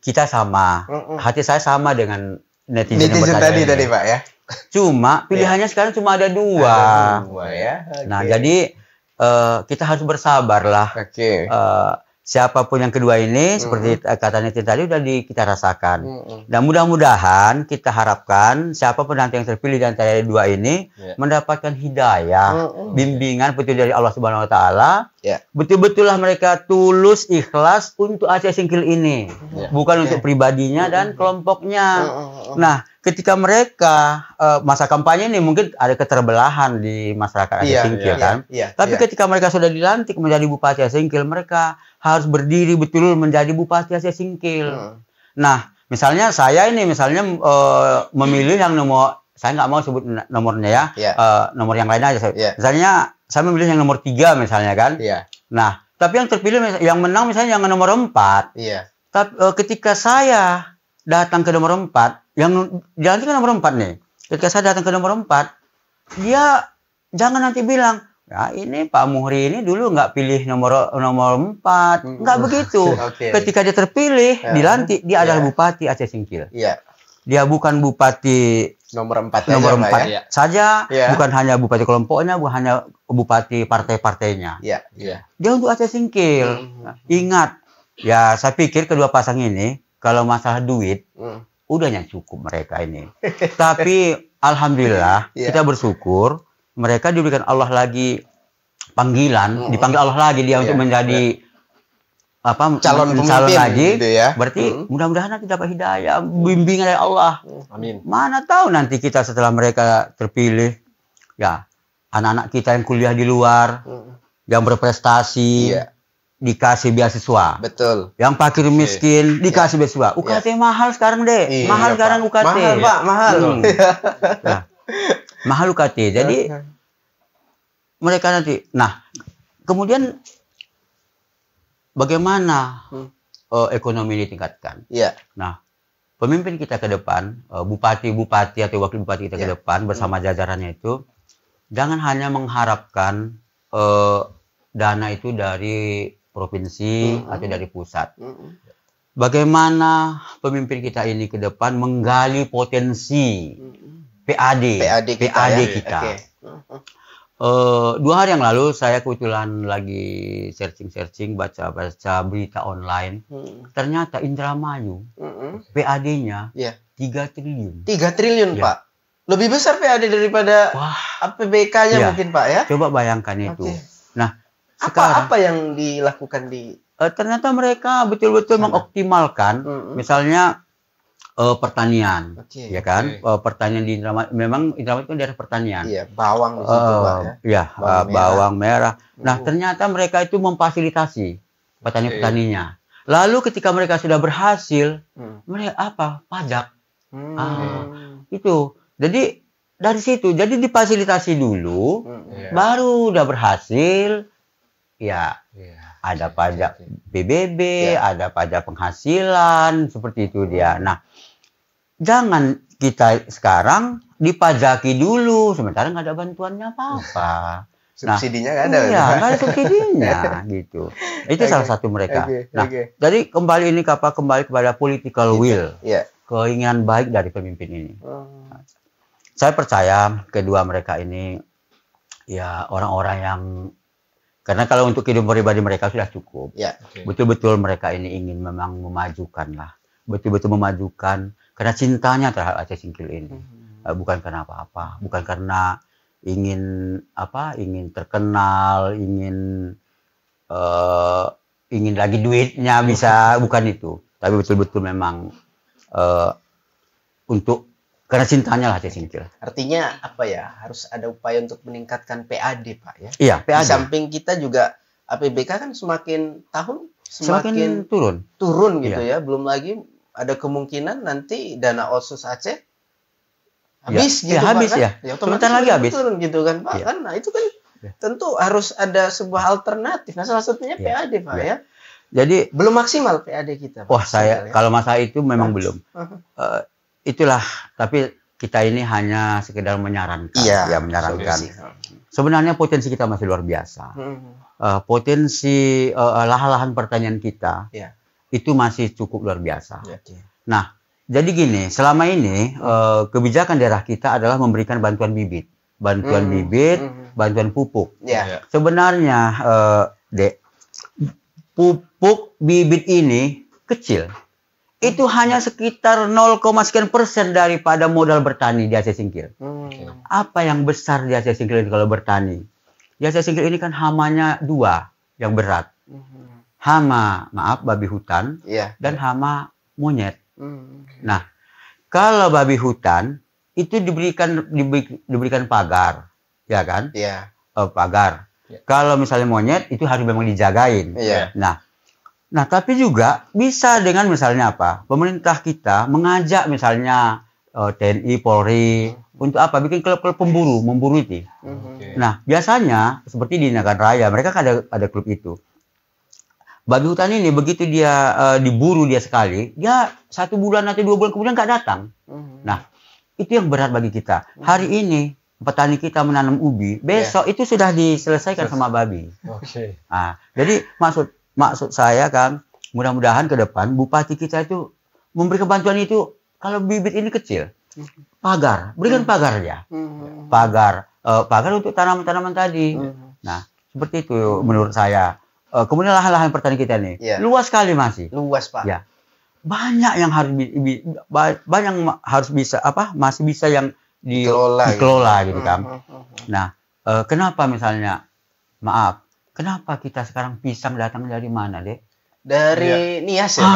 kita sama. Hati saya sama dengan netizen yang bertanya tadi Pak ya. Cuma pilihannya sekarang cuma ada dua. Nah, jadi kita harus bersabar lah. Siapapun yang kedua ini, seperti kata netizen tadi udah kita rasakan. Dan mudah-mudahan kita harapkan siapapun nanti yang terpilih di antara dua ini mendapatkan hidayah, bimbingan petunjuk dari Allah Subhanahu Wa Taala. Betul-betullah mereka tulus, ikhlas untuk Aceh Singkil ini, bukan untuk pribadinya dan kelompoknya. Nah, ketika mereka masa kampanye ini mungkin ada keterbelahan di masyarakat Aceh Singkil kan. Tapi ketika mereka sudah dilantik menjadi Bupati Aceh Singkil, mereka harus berdiri betul menjadi Bupati Aceh Singkil. Nah, misalnya saya ini memilih yang nomor, saya nggak mau sebut nomornya ya, nomor yang lain aja. Misalnya saya memilih yang nomor 3 misalnya kan. Nah, tapi yang terpilih yang menang misalnya yang nomor 4. Tapi ketika saya datang ke nomor 4, yang dilantik ke nomor 4 nih. Ketika saya datang ke nomor 4, dia jangan nanti bilang, ya ini Pak Muhri ini dulu nggak pilih nomor 4. Nggak begitu. Ketika dia terpilih, dilantik, dia adalah Bupati Aceh Singkil. Dia bukan Bupati nomor 4 saja, bukan hanya Bupati kelompoknya, bukan hanya Bupati partai-partainya. Dia untuk Aceh Singkil. Ingat, ya saya pikir kedua pasang ini, kalau masalah duit, udahnya cukup mereka ini. Tapi alhamdulillah kita bersyukur mereka diberikan Allah lagi panggilan, dipanggil Allah lagi dia untuk menjadi calon lagi. Gitu ya. Berarti mudah-mudahan nanti dapat hidayah, bimbingan dari Allah. Amin. Mana tahu nanti kita setelah mereka terpilih, ya anak-anak kita yang kuliah di luar, yang berprestasi. Dikasih beasiswa. Betul. Yang fakir miskin dikasih beasiswa. UKT mahal sekarang deh. Mahal sekarang UKT. Mahal Pak, mahal. Nah, mahal UKT. Jadi mereka nanti. Nah, kemudian bagaimana ekonomi ditingkatkan? Nah, pemimpin kita ke depan, bupati-bupati atau wakil bupati kita ke depan bersama jajarannya itu jangan hanya mengharapkan dana itu dari provinsi atau dari pusat. Bagaimana pemimpin kita ini ke depan menggali potensi PAD kita. 2 hari yang lalu saya kebetulan lagi searching baca berita online. Ternyata Indramayu PAD-nya 3 triliun. 3 triliun Pak. Lebih besar PAD daripada APBK-nya mungkin Pak ya. Coba bayangkan itu. Nah, apa yang dilakukan di ternyata mereka betul-betul mengoptimalkan, misalnya pertanian, ya kan? Pertanian di Indramayu, memang Indramayu itu daerah pertanian. Iya, bawang di situ, Pak, ya. Ya, bawang merah. Nah, ternyata mereka itu memfasilitasi petani-petaninya. Lalu ketika mereka sudah berhasil, mereka apa? Pajak. Itu. Jadi dari situ, jadi difasilitasi dulu, baru udah berhasil, ya. Ada pajak PBB, ada pajak penghasilan, seperti itu dia. Nah, jangan kita sekarang dipajaki dulu, sementara nggak ada bantuannya apa-apa. Subsidinya nggak ada. Iya, nggak ada subsidinya, gitu. Itu salah satu mereka. Jadi kembali kepada political will, keinginan baik dari pemimpin ini. Saya percaya kedua mereka ini, ya orang-orang yang karena kalau untuk kehidupan pribadi mereka sudah cukup. Betul-betul mereka ini ingin memang memajukan lah. Betul-betul memajukan. Karena cintanya terhadap Aceh Singkil ini. Bukan karena apa-apa. Bukan karena ingin terkenal, ingin lagi duitnya bisa. Bukan itu. Tapi betul-betul memang karena cintanya lah Aceh Singkil. Artinya apa ya? Harus ada upaya untuk meningkatkan PAD, Pak, ya. Iya, PAD. Di samping kita juga APBK kan semakin tahun semakin turun gitu ya. Belum lagi ada kemungkinan nanti dana Otsus Aceh habis gitu, Pak. Habis kan? ya. Sebentar lagi habis. Turun gitu kan, Pak. Kan nah itu kan tentu harus ada sebuah alternatif. Nah, salah satunya PAD, Pak, ya. Jadi belum maksimal PAD kita, Pak. Wah, kalau masalah itu memang belum. Itulah, tapi kita ini hanya sekedar menyarankan, menyarankan. Sebenarnya potensi kita masih luar biasa. Potensi lahan-lahan pertanian kita itu masih cukup luar biasa. Nah, jadi gini, selama ini kebijakan daerah kita adalah memberikan bantuan bibit, bantuan pupuk. Sebenarnya, Dek, pupuk bibit ini kecil. Itu hanya sekitar 0, sekian % daripada modal bertani di Aceh Singkil. Apa yang besar di Aceh Singkil ini kalau bertani? Di Aceh Singkil ini kan hamanya 2 yang berat. Hama, babi hutan, dan hama monyet. Nah, kalau babi hutan itu diberikan pagar, ya kan? Pagar. Kalau misalnya monyet itu harus memang dijagain. Nah, tapi juga bisa dengan misalnya apa? Pemerintah kita mengajak misalnya TNI, Polri untuk apa? Bikin klub-klub memburu itu. Nah, biasanya seperti di Nagan Raya, mereka kan ada klub itu. Babi hutan ini begitu dia diburu dia sekali, dia 1 bulan atau 2 bulan kemudian nggak datang. Nah, itu yang berat bagi kita. Hari ini petani kita menanam ubi, besok itu sudah diselesaikan sama babi. Nah, jadi maksud saya kan, mudah-mudahan ke depan bupati kita itu memberikan bantuan itu. Kalau bibit ini kecil, berikan pagar ya, pagar untuk tanaman-tanaman tadi. Nah, seperti itu menurut saya. Kemudian lahan-lahan pertanian kita nih, luas sekali masih. Luas, Pak. Ya, banyak yang harus bisa masih bisa yang dikelola gitu kan. Nah, kenapa misalnya, kenapa kita sekarang pisang datang dari mana, Dek? Dari Nias ya,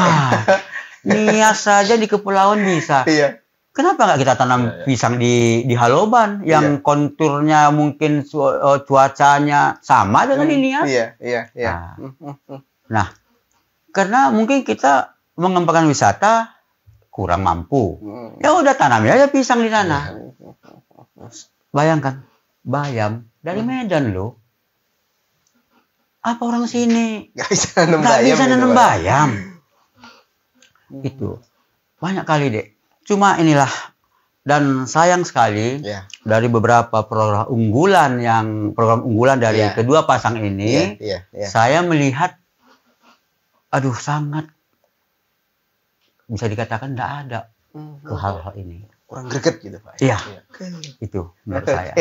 Nias saja di kepulauan bisa. Kenapa nggak kita tanam pisang di Haloban yang konturnya mungkin cuacanya sama dengan di Nias? Nah, karena mungkin kita mengembangkan wisata kurang mampu. Ya udah tanamnya aja pisang di sana. Bayangkan, bayam dari Medan loh. Apa orang sini nggak bisa nanam bayam? Itu banyak kali, Dek. Cuma inilah, dan sayang sekali dari beberapa program unggulan dari kedua pasang ini, saya melihat, sangat bisa dikatakan tidak ada ke hal-hal ini. Kurang greget gitu, Pak. Iya, itu menurut saya.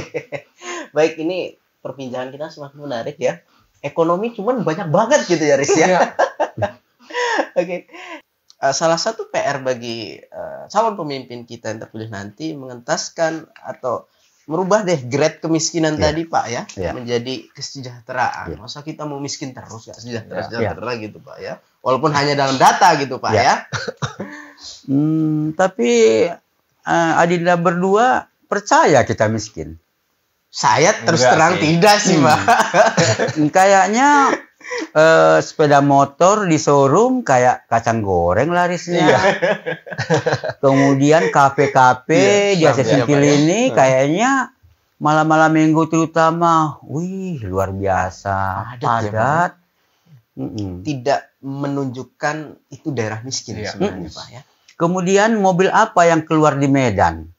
Baik, ini perbincangan kita semakin menarik ya. Ekonomi cuman banyak banget gitu ya, Riz ya. Oke. Salah satu PR bagi calon pemimpin kita yang terpilih nanti mengentaskan atau merubah deh grade kemiskinan tadi Pak ya, menjadi kesejahteraan. Masa kita mau miskin terus nggak sejahtera gitu Pak ya, walaupun hanya dalam data gitu Pak ya. Tapi Adinda berdua percaya kita miskin? Saya terus terang tidak sih Pak. Kayaknya sepeda motor di showroom kayak kacang goreng larisnya. Kemudian kafe-kafe di Aceh Singkil ini kayaknya malam-malam minggu terutama, wih luar biasa padat. Tidak menunjukkan itu daerah miskin sebenarnya Pak ya. Kemudian mobil apa yang keluar di Medan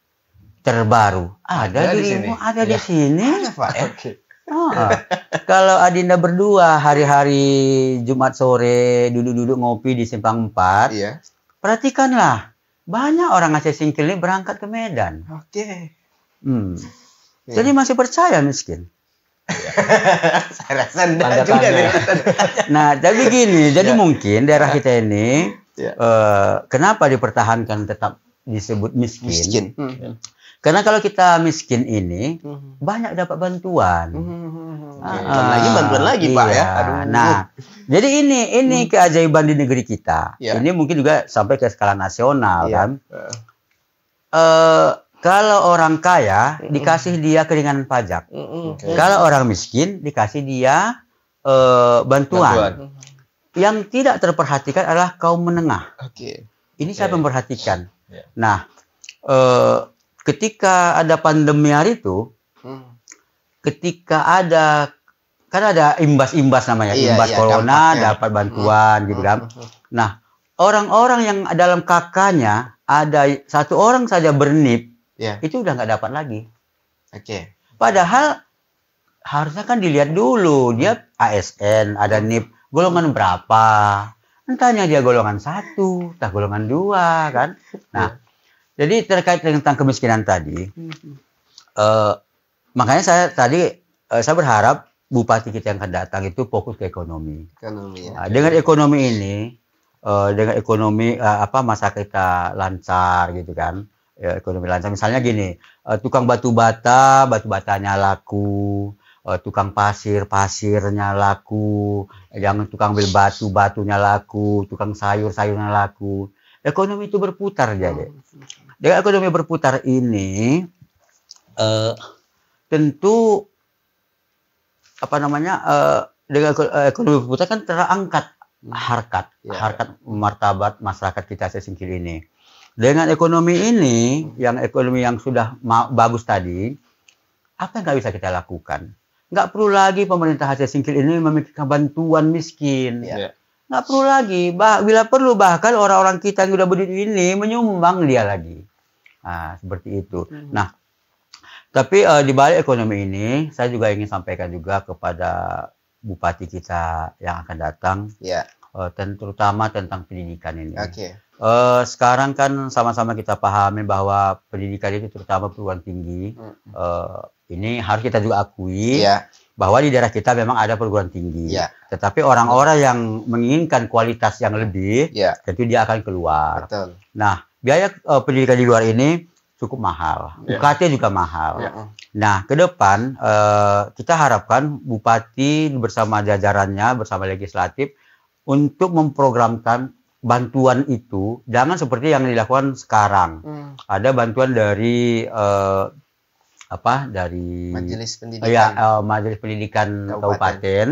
terbaru? Ada di sini. Ada di sini. Ada Pak ya. Kalau Adinda berdua hari-hari Jumat sore duduk-duduk ngopi di Simpang 4, perhatikanlah banyak orang Aceh Singkil ini berangkat ke Medan. Jadi masih percaya miskin? Saya rasa enggak juga nih. Nah, tapi gini, jadi mungkin daerah kita ini kenapa dipertahankan tetap disebut miskin? Karena kalau kita miskin ini banyak dapat bantuan. Bantuan lagi Pak ya. Nah, jadi ini keajaiban di negeri kita. Ini mungkin juga sampai ke skala nasional kan. Kalau orang kaya dikasih dia keringanan pajak. Kalau orang miskin dikasih dia bantuan. Yang tidak terperhatikan adalah kaum menengah. Ini saya memperhatikan. Nah, ketika ada pandemi hari itu, ketika kan ada imbas-imbas namanya, imbas corona dapat bantuan gitu kan. Nah, orang-orang yang dalam KK-nya ada satu orang saja bernip, itu udah nggak dapat lagi. Padahal harusnya kan dilihat dulu dia ASN, ada NIP golongan berapa. Entahnya dia golongan 1, entah golongan 2 kan. Nah, jadi terkait tentang kemiskinan tadi, makanya saya berharap bupati kita yang akan datang itu fokus ke ekonomi. Dengan ekonomi ini, masa kita lancar gitu kan, ekonomi lancar. Misalnya gini, tukang batu-batanya laku, tukang pasirnya laku, yang tukang beli batunya laku, tukang sayurnya laku. Ekonomi itu berputar jadi. Dengan ekonomi berputar ini tentu dengan ekonomi berputar kan terangkat harkat martabat masyarakat kita Aceh Singkil ini. Dengan ekonomi ini, ekonomi yang sudah bagus tadi, apa yang nggak bisa kita lakukan? Nggak perlu lagi pemerintah Aceh Singkil ini memikirkan bantuan miskin. Nggak perlu lagi. Bila perlu bahkan orang-orang kita yang sudah berdiri ini menyumbang dia lagi. Nah, seperti itu. Nah, tapi di balik ekonomi ini, saya juga ingin sampaikan juga kepada bupati kita yang akan datang, terutama tentang pendidikan ini. Sekarang kan sama-sama kita pahami bahwa pendidikan itu terutama perguruan tinggi. Ini harus kita juga akui bahwa di daerah kita memang ada perguruan tinggi. Tetapi orang-orang yang menginginkan kualitas yang lebih, tentu dia akan keluar. Nah, biaya pendidikan di luar ini cukup mahal. UKT juga mahal. Nah, ke depan kita harapkan bupati bersama jajarannya, bersama legislatif untuk memprogramkan bantuan itu jangan seperti yang dilakukan sekarang. Ada bantuan dari dari Majelis Pendidikan, Majelis Pendidikan Kabupaten.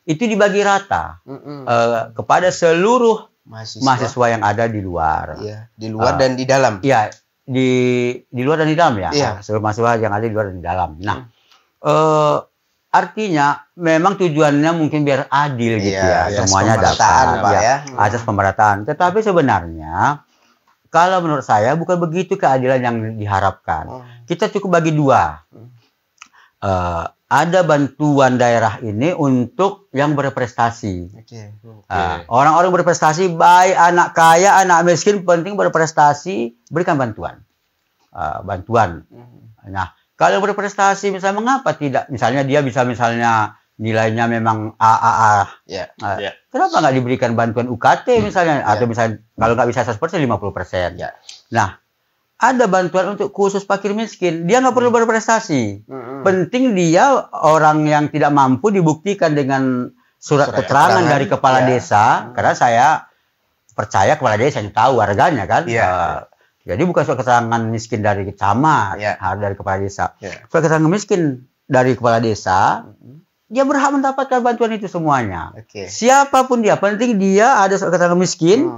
Itu dibagi rata kepada seluruh mahasiswa yang ada di luar. Di luar dan di dalam. Iya, di luar dan di dalam ya. Seluruh mahasiswa yang ada di luar dan di dalam. Nah, artinya memang tujuannya mungkin biar adil gitu semuanya dapat asas pemerataan. Tetapi sebenarnya kalau menurut saya bukan begitu keadilan yang diharapkan. Kita cukup bagi dua. Ada bantuan daerah ini untuk yang berprestasi. Orang-orang berprestasi, baik anak kaya, anak miskin, penting berprestasi, berikan bantuan. Nah, kalau berprestasi, misalnya mengapa tidak? Misalnya dia bisa nilainya memang AAA. Kenapa nggak diberikan bantuan UKT misalnya? Atau misalnya kalau nggak bisa 100%, 50%. Nah, ada bantuan untuk khusus fakir miskin. Dia nggak perlu berprestasi. Penting dia orang yang tidak mampu dibuktikan dengan surat keterangan dari kepala desa. Karena saya percaya kepala desa yang tahu warganya kan. Jadi bukan surat keterangan miskin dari camat, dari kepala desa. Surat keterangan miskin dari kepala desa, dia berhak mendapatkan bantuan itu semuanya. Siapapun dia, penting dia ada surat keterangan miskin,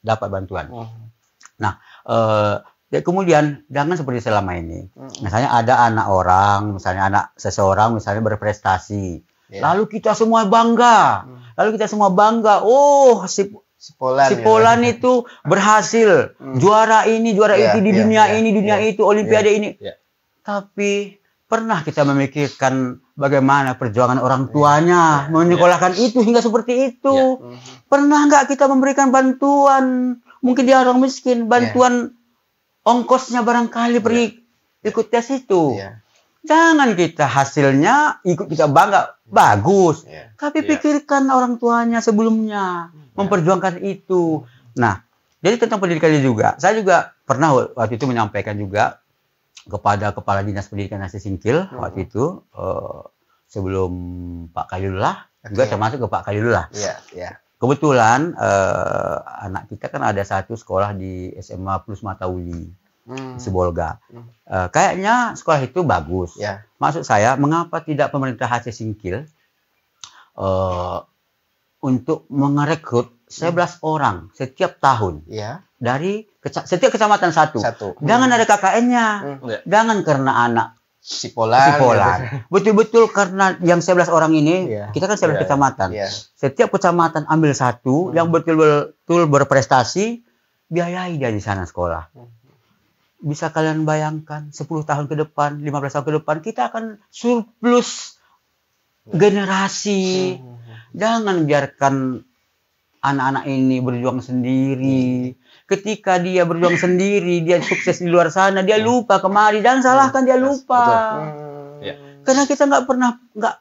dapat bantuan. Nah, kemudian jangan seperti selama ini. Misalnya ada anak orang, misalnya anak seseorang misalnya berprestasi. Lalu kita semua bangga. Oh, si Polan itu berhasil juara ini, juara itu di dunia ini, dunia itu, olimpiade ini. Tapi pernah kita memikirkan bagaimana perjuangan orang tuanya menyekolahkan itu hingga seperti itu? Pernah nggak kita memberikan bantuan? Mungkin dia orang miskin, bantuan ongkosnya barangkali pergi ikut tes itu. Jangan kita hasilnya ikut kita bangga, bagus. Tapi pikirkan orang tuanya sebelumnya memperjuangkan itu. Nah, jadi tentang pendidikan juga. Saya juga pernah waktu itu menyampaikan juga kepada Kepala Dinas Pendidikan Aceh Singkil waktu itu sebelum Pak Khalilullah, juga termasuk ke Pak Khalilullah. Kebetulan anak kita kan ada satu sekolah di SMA Plus Matauli. Sibolga. Kayaknya sekolah itu bagus. Maksud saya, mengapa tidak pemerintah Aceh Singkil untuk merekrut 11 orang setiap tahun dari setiap kecamatan satu. Jangan ada KKN-nya. Jangan karena anak Sipolan. Betul-betul karena yang 11 orang ini, kita kan 11 kecamatan. Setiap kecamatan ambil satu yang betul-betul berprestasi, biayai dia di sana sekolah. Bisa kalian bayangkan 10 tahun ke depan, 15 tahun ke depan kita akan surplus generasi. Jangan biarkan anak-anak ini berjuang sendiri. Ketika dia berjuang sendiri, dia sukses di luar sana, dia lupa kemari. Jangan salahkan dia lupa. Karena kita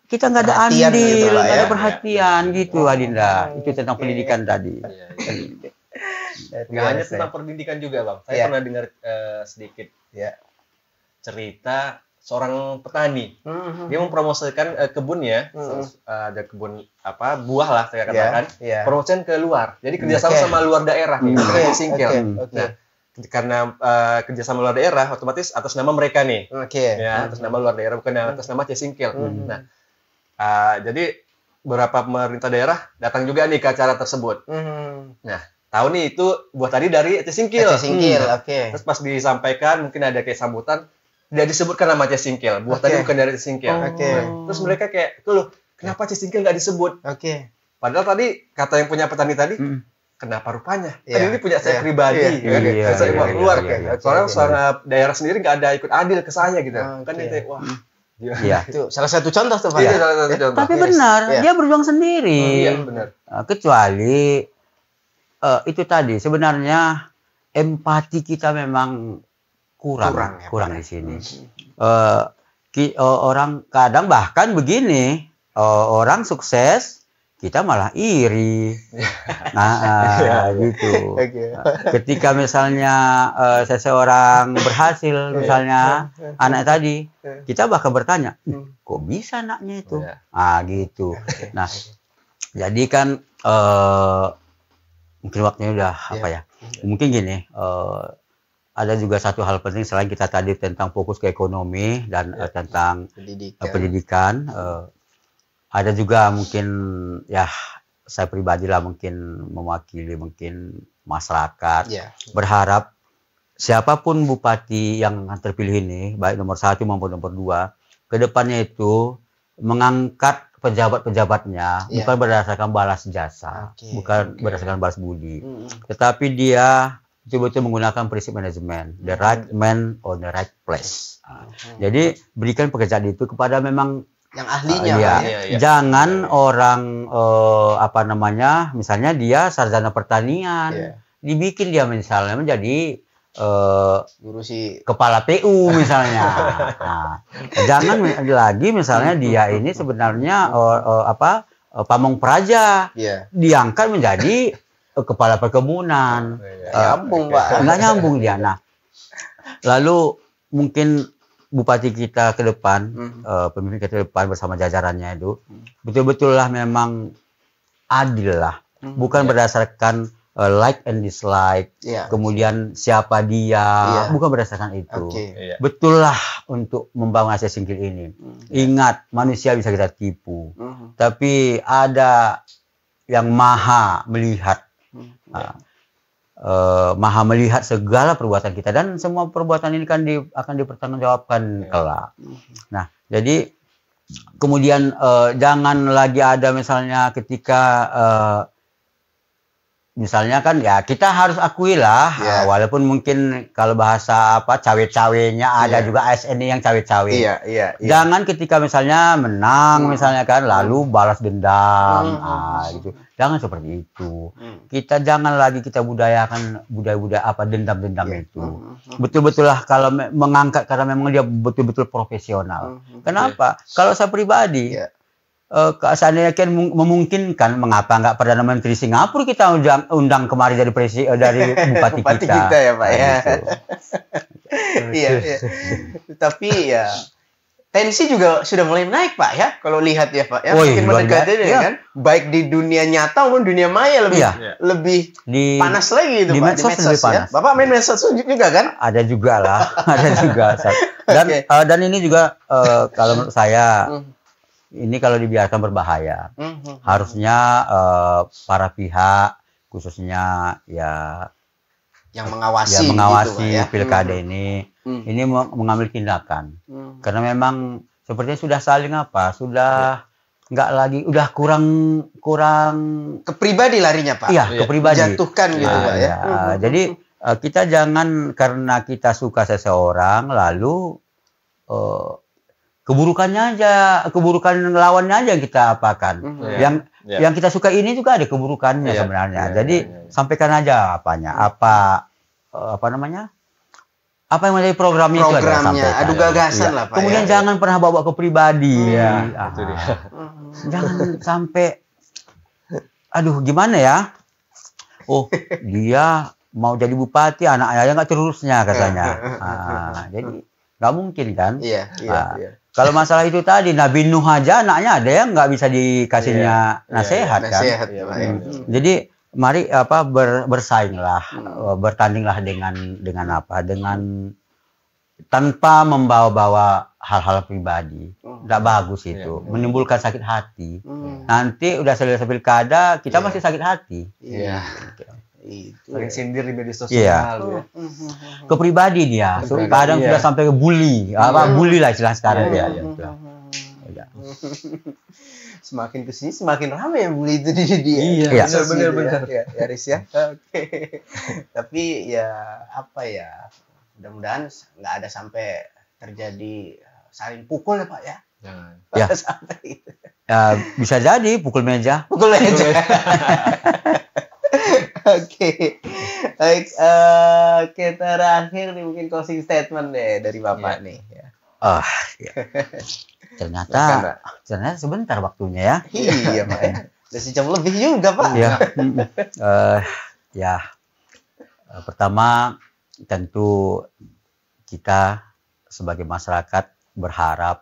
kita nggak ada andil, nggak ada perhatian gitu, Adinda. Itu tentang pendidikan tadi. Nggak hanya tentang pendidikan juga, Bang. Saya pernah dengar sedikit cerita seorang petani. Dia mempromosikan kebunnya, ada kebun buah lah saya katakan, promosikan ke luar. Jadi kerjasama sama luar daerah nih, Aceh Singkil. Nah, karena kerjasama luar daerah, otomatis atas nama mereka nih, atas nama luar daerah, bukan atas nama Aceh Singkil. Nah, jadi beberapa pemerintah daerah datang juga nih ke acara tersebut. Nah, tahu nih itu buah tadi dari Aceh Singkil. Terus pas disampaikan mungkin ada kayak sambutan, tidak disebutkan nama Aceh Singkil. Buah tadi bukan dari Aceh Singkil. Terus mereka kayak, loh, kenapa Aceh Singkil nggak disebut? Padahal tadi kata yang punya petani tadi, kenapa rupanya? Kan ini punya saya pribadi, saya bawa keluar. Soalnya daerah sendiri nggak ada ikut adil ke saya gitu. Kan itu, wah. Itu salah satu contoh tuh, Pak. Tapi benar, dia berjuang sendiri. Benar. Kecuali itu tadi sebenarnya empati kita memang kurang di sini. Orang kadang bahkan begini, orang sukses kita malah iri. Gitu. Ketika misalnya seseorang berhasil, misalnya anak tadi, kita bahkan bertanya, kok bisa anaknya itu? Gitu. Nah, jadi kan mungkin waktunya udah mungkin gini, ada juga satu hal penting selain kita tadi tentang fokus ke ekonomi dan tentang pendidikan. Ada juga mungkin saya pribadi lah mungkin mewakili mungkin masyarakat berharap siapapun bupati yang terpilih ini, baik nomor 1 maupun nomor 2, ke depannya itu mengangkat pejabat-pejabatnya bukan berdasarkan balas jasa, bukan berdasarkan balas budi, tetapi dia betul-betul menggunakan prinsip manajemen, the right man on the right place. Jadi berikan pekerjaan itu kepada memang yang ahlinya. Jangan orang misalnya dia sarjana pertanian, dibikin dia misalnya menjadi kepala PU misalnya. Jangan lagi misalnya dia ini sebenarnya pamong praja, diangkat menjadi kepala perkebunan. Nyambung, Pak. Nggak nyambung dia. Nah, Lalu mungkin bupati kita ke depan, pemimpin kita ke depan bersama jajarannya itu betul-betul lah memang adil lah, bukan berdasarkan like and dislike, kemudian siapa dia, bukan berdasarkan itu. Betul lah untuk membangun Aceh Singkil ini. Ingat, manusia bisa kita tipu, tapi ada yang maha melihat, maha melihat segala perbuatan kita, dan semua perbuatan ini kan akan dipertanggungjawabkan kelak. Nah, jadi kemudian jangan lagi ada misalnya ketika misalnya kan ya kita harus akui lah, walaupun mungkin kalau bahasa apa cawe-cawenya ada juga ASN yang cawe-cawe. Jangan ketika misalnya menang misalnya kan lalu balas dendam, gitu. Jangan seperti itu. Kita jangan lagi kita budayakan budaya-budaya apa dendam-dendam itu. Betul-betul lah kalau mengangkat karena memang dia betul-betul profesional. Kenapa? Kalau saya pribadi seandainya kan memungkinkan, mengapa nggak Perdana Menteri Singapura kita undang kemari dari bupati kita ya Pak ya. Iya. Tapi ya tensi juga sudah mulai naik Pak ya, kalau lihat ya Pak ya, makin mendekati kan, baik di dunia nyata maupun dunia maya lebih panas lagi itu di Pak, medsos di medsos ya. Bapak main medsos juga kan? Ada juga lah, ada juga. Dan ini juga kalau menurut saya ini kalau dibiarkan berbahaya. Harusnya para pihak khususnya yang mengawasi gitu, pilkada ini mengambil tindakan. Karena memang sepertinya sudah saling sudah nggak lagi, udah kurang ke pribadi larinya Pak. Iya, ke pribadi. Jatuhkan gitu Pak ya. Jadi kita jangan karena kita suka seseorang lalu keburukan lawannya aja yang kita apakan. Yang kita suka ini juga ada keburukannya sebenarnya. Jadi sampaikan aja apa namanya? Apa yang menjadi programnya itu aja sampaikan. Adu gagasan lah Pak. Kemudian jangan pernah bawa ke pribadi. Jangan sampai gimana ya? Oh, dia mau jadi bupati, anaknya nggak terurusnya katanya. Jadi nggak mungkin kan? Kalau masalah itu tadi, Nabi Nuh aja anaknya ada yang nggak bisa dikasihnya nasihat kan. Jadi mari bersainglah, bertandinglah dengan tanpa membawa-bawa hal-hal pribadi. Nggak bagus itu, menimbulkan sakit hati. Nanti udah selesai pilkada, kita masih sakit hati. Saling sindir di media sosial ke pribadi dia kadang sudah sampai ke bully lah istilah sekarang dia. Semakin kesini semakin ramai yang bully itu di dia. Benar-benar ya Riz ya. Tapi mudah-mudahan nggak ada sampai terjadi saling pukul ya Pak ya. Jangan sampai itu. Bisa jadi pukul meja. Oke, terakhir nih mungkin closing statement deh dari Bapak nih. Ternyata sebentar waktunya ya. Iya Pak ya. Udah sejam lebih juga Pak. Pertama tentu kita sebagai masyarakat berharap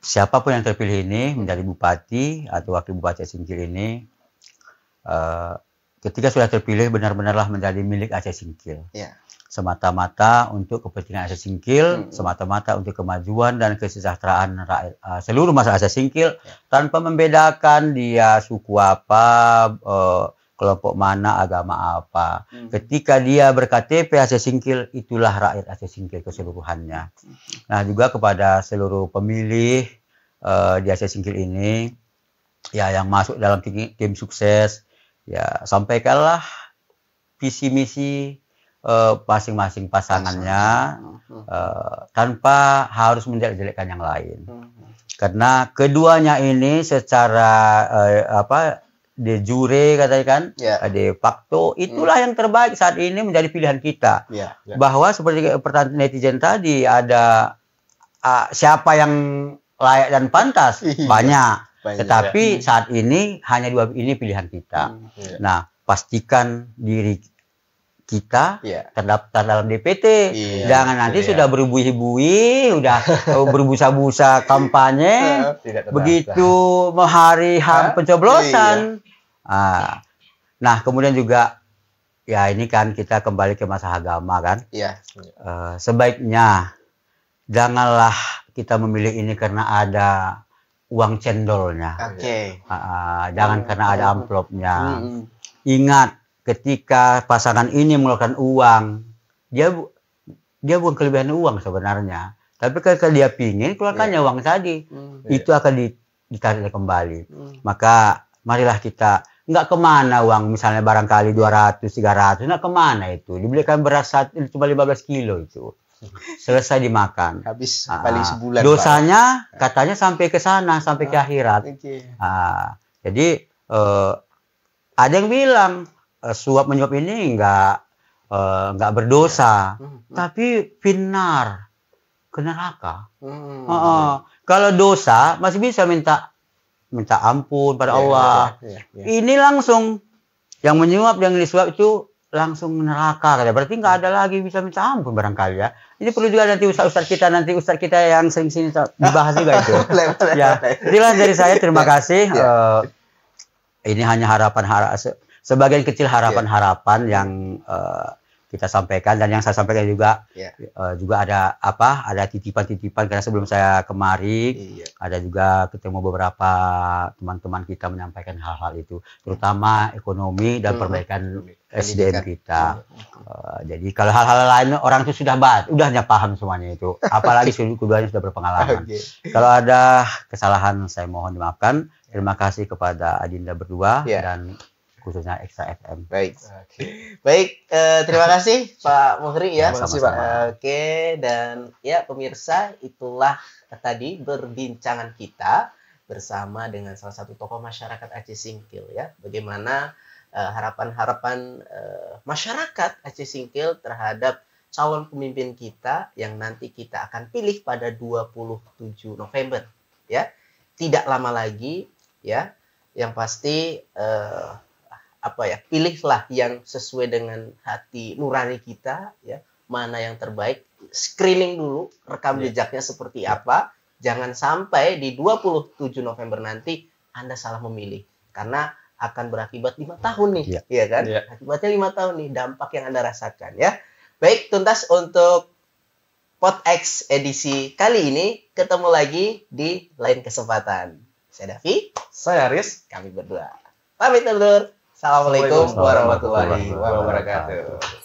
siapapun yang terpilih ini menjadi bupati atau wakil bupati Aceh Singkil ini, ketika sudah terpilih benar-benarlah menjadi milik Aceh Singkil. Semata-mata untuk kepentingan Aceh Singkil, semata-mata untuk kemajuan dan kesejahteraan rakyat seluruh masyarakat Aceh Singkil, tanpa membedakan dia suku apa, kelompok mana, agama apa. Ketika dia berKTP Aceh Singkil, itulah rakyat Aceh Singkil keseluruhannya. Nah, juga kepada seluruh pemilih di Aceh Singkil ini, yang masuk dalam tim sukses, sampaikanlah visi misi masing-masing pasangannya tanpa harus menjelek-jelekkan yang lain. Karena keduanya ini secara de jure katanya kan, de facto itulah yang terbaik saat ini menjadi pilihan kita. Bahwa seperti pertanyaan netizen tadi, ada siapa yang layak dan pantas, banyak. Tetapi saat ini hanya dua ini pilihan kita. Nah, pastikan diri kita terdaftar dalam DPT. Jangan nanti sudah berbuih-buih, udah berbusa-busa kampanye, begitu hari pencoblosan. Nah, kemudian juga ya ini kan kita kembali ke masalah agama kan. Sebaiknya janganlah kita memilih ini karena ada uang cendolnya. Jangan karena ada amplopnya. Ingat, ketika pasangan ini mengeluarkan uang, dia bukan kelebihan uang sebenarnya. Tapi kalau dia pingin, keluarkannya uang tadi. Itu akan ditarik kembali. Maka marilah kita, nggak kemana uang, misalnya barangkali 200, 300, nggak kemana itu. Dibelikan beras cuma 15 kilo itu. Selesai dimakan. Habis paling sebulan. Dosanya katanya sampai ke sana, sampai ke akhirat. Jadi ada yang bilang, suap menyuap ini nggak berdosa, tapi finnar, ke neraka. Kalau dosa masih bisa minta ampun pada Allah. Ini langsung yang menyuap, yang disuap itu langsung neraka. Berarti nggak ada lagi bisa minta ampun barangkali ya. Ini perlu juga nanti ustaz kita yang sering sini dibahas juga itu. Itulah dari saya. Terima kasih. Ini hanya sebagian kecil harapan-harapan yang kita sampaikan, dan yang saya sampaikan juga ada titipan-titipan karena sebelum saya kemari ada juga ketemu beberapa teman-teman kita menyampaikan hal-hal itu, terutama ekonomi dan perbaikan SDM kita. Jadi kalau hal-hal lain orang itu udahnya paham semuanya itu, apalagi keduanya sudah berpengalaman. Kalau ada kesalahan saya mohon dimaafkan. Terima kasih kepada Adinda berdua dan khususnya Extra FM. Baik, terima kasih Pak Muhri ya. Dan ya pemirsa, itulah tadi berbincangan kita bersama dengan salah satu tokoh masyarakat Aceh Singkil ya. Bagaimana harapan-harapan masyarakat Aceh Singkil terhadap calon pemimpin kita yang nanti kita akan pilih pada 27 November ya. Tidak lama lagi ya. Yang pasti pilihlah yang sesuai dengan hati nurani kita ya, mana yang terbaik, screening dulu rekam jejaknya seperti apa, jangan sampai di 27 November nanti Anda salah memilih karena akan berakibat 5 tahun nih ya kan, akibatnya 5 tahun nih dampak yang Anda rasakan ya. Baik, tuntas untuk PodX edisi kali ini, ketemu lagi di lain kesempatan. Saya Davi, saya Aris, kami berdua pamit undur. Assalamualaikum warahmatullahi wabarakatuh.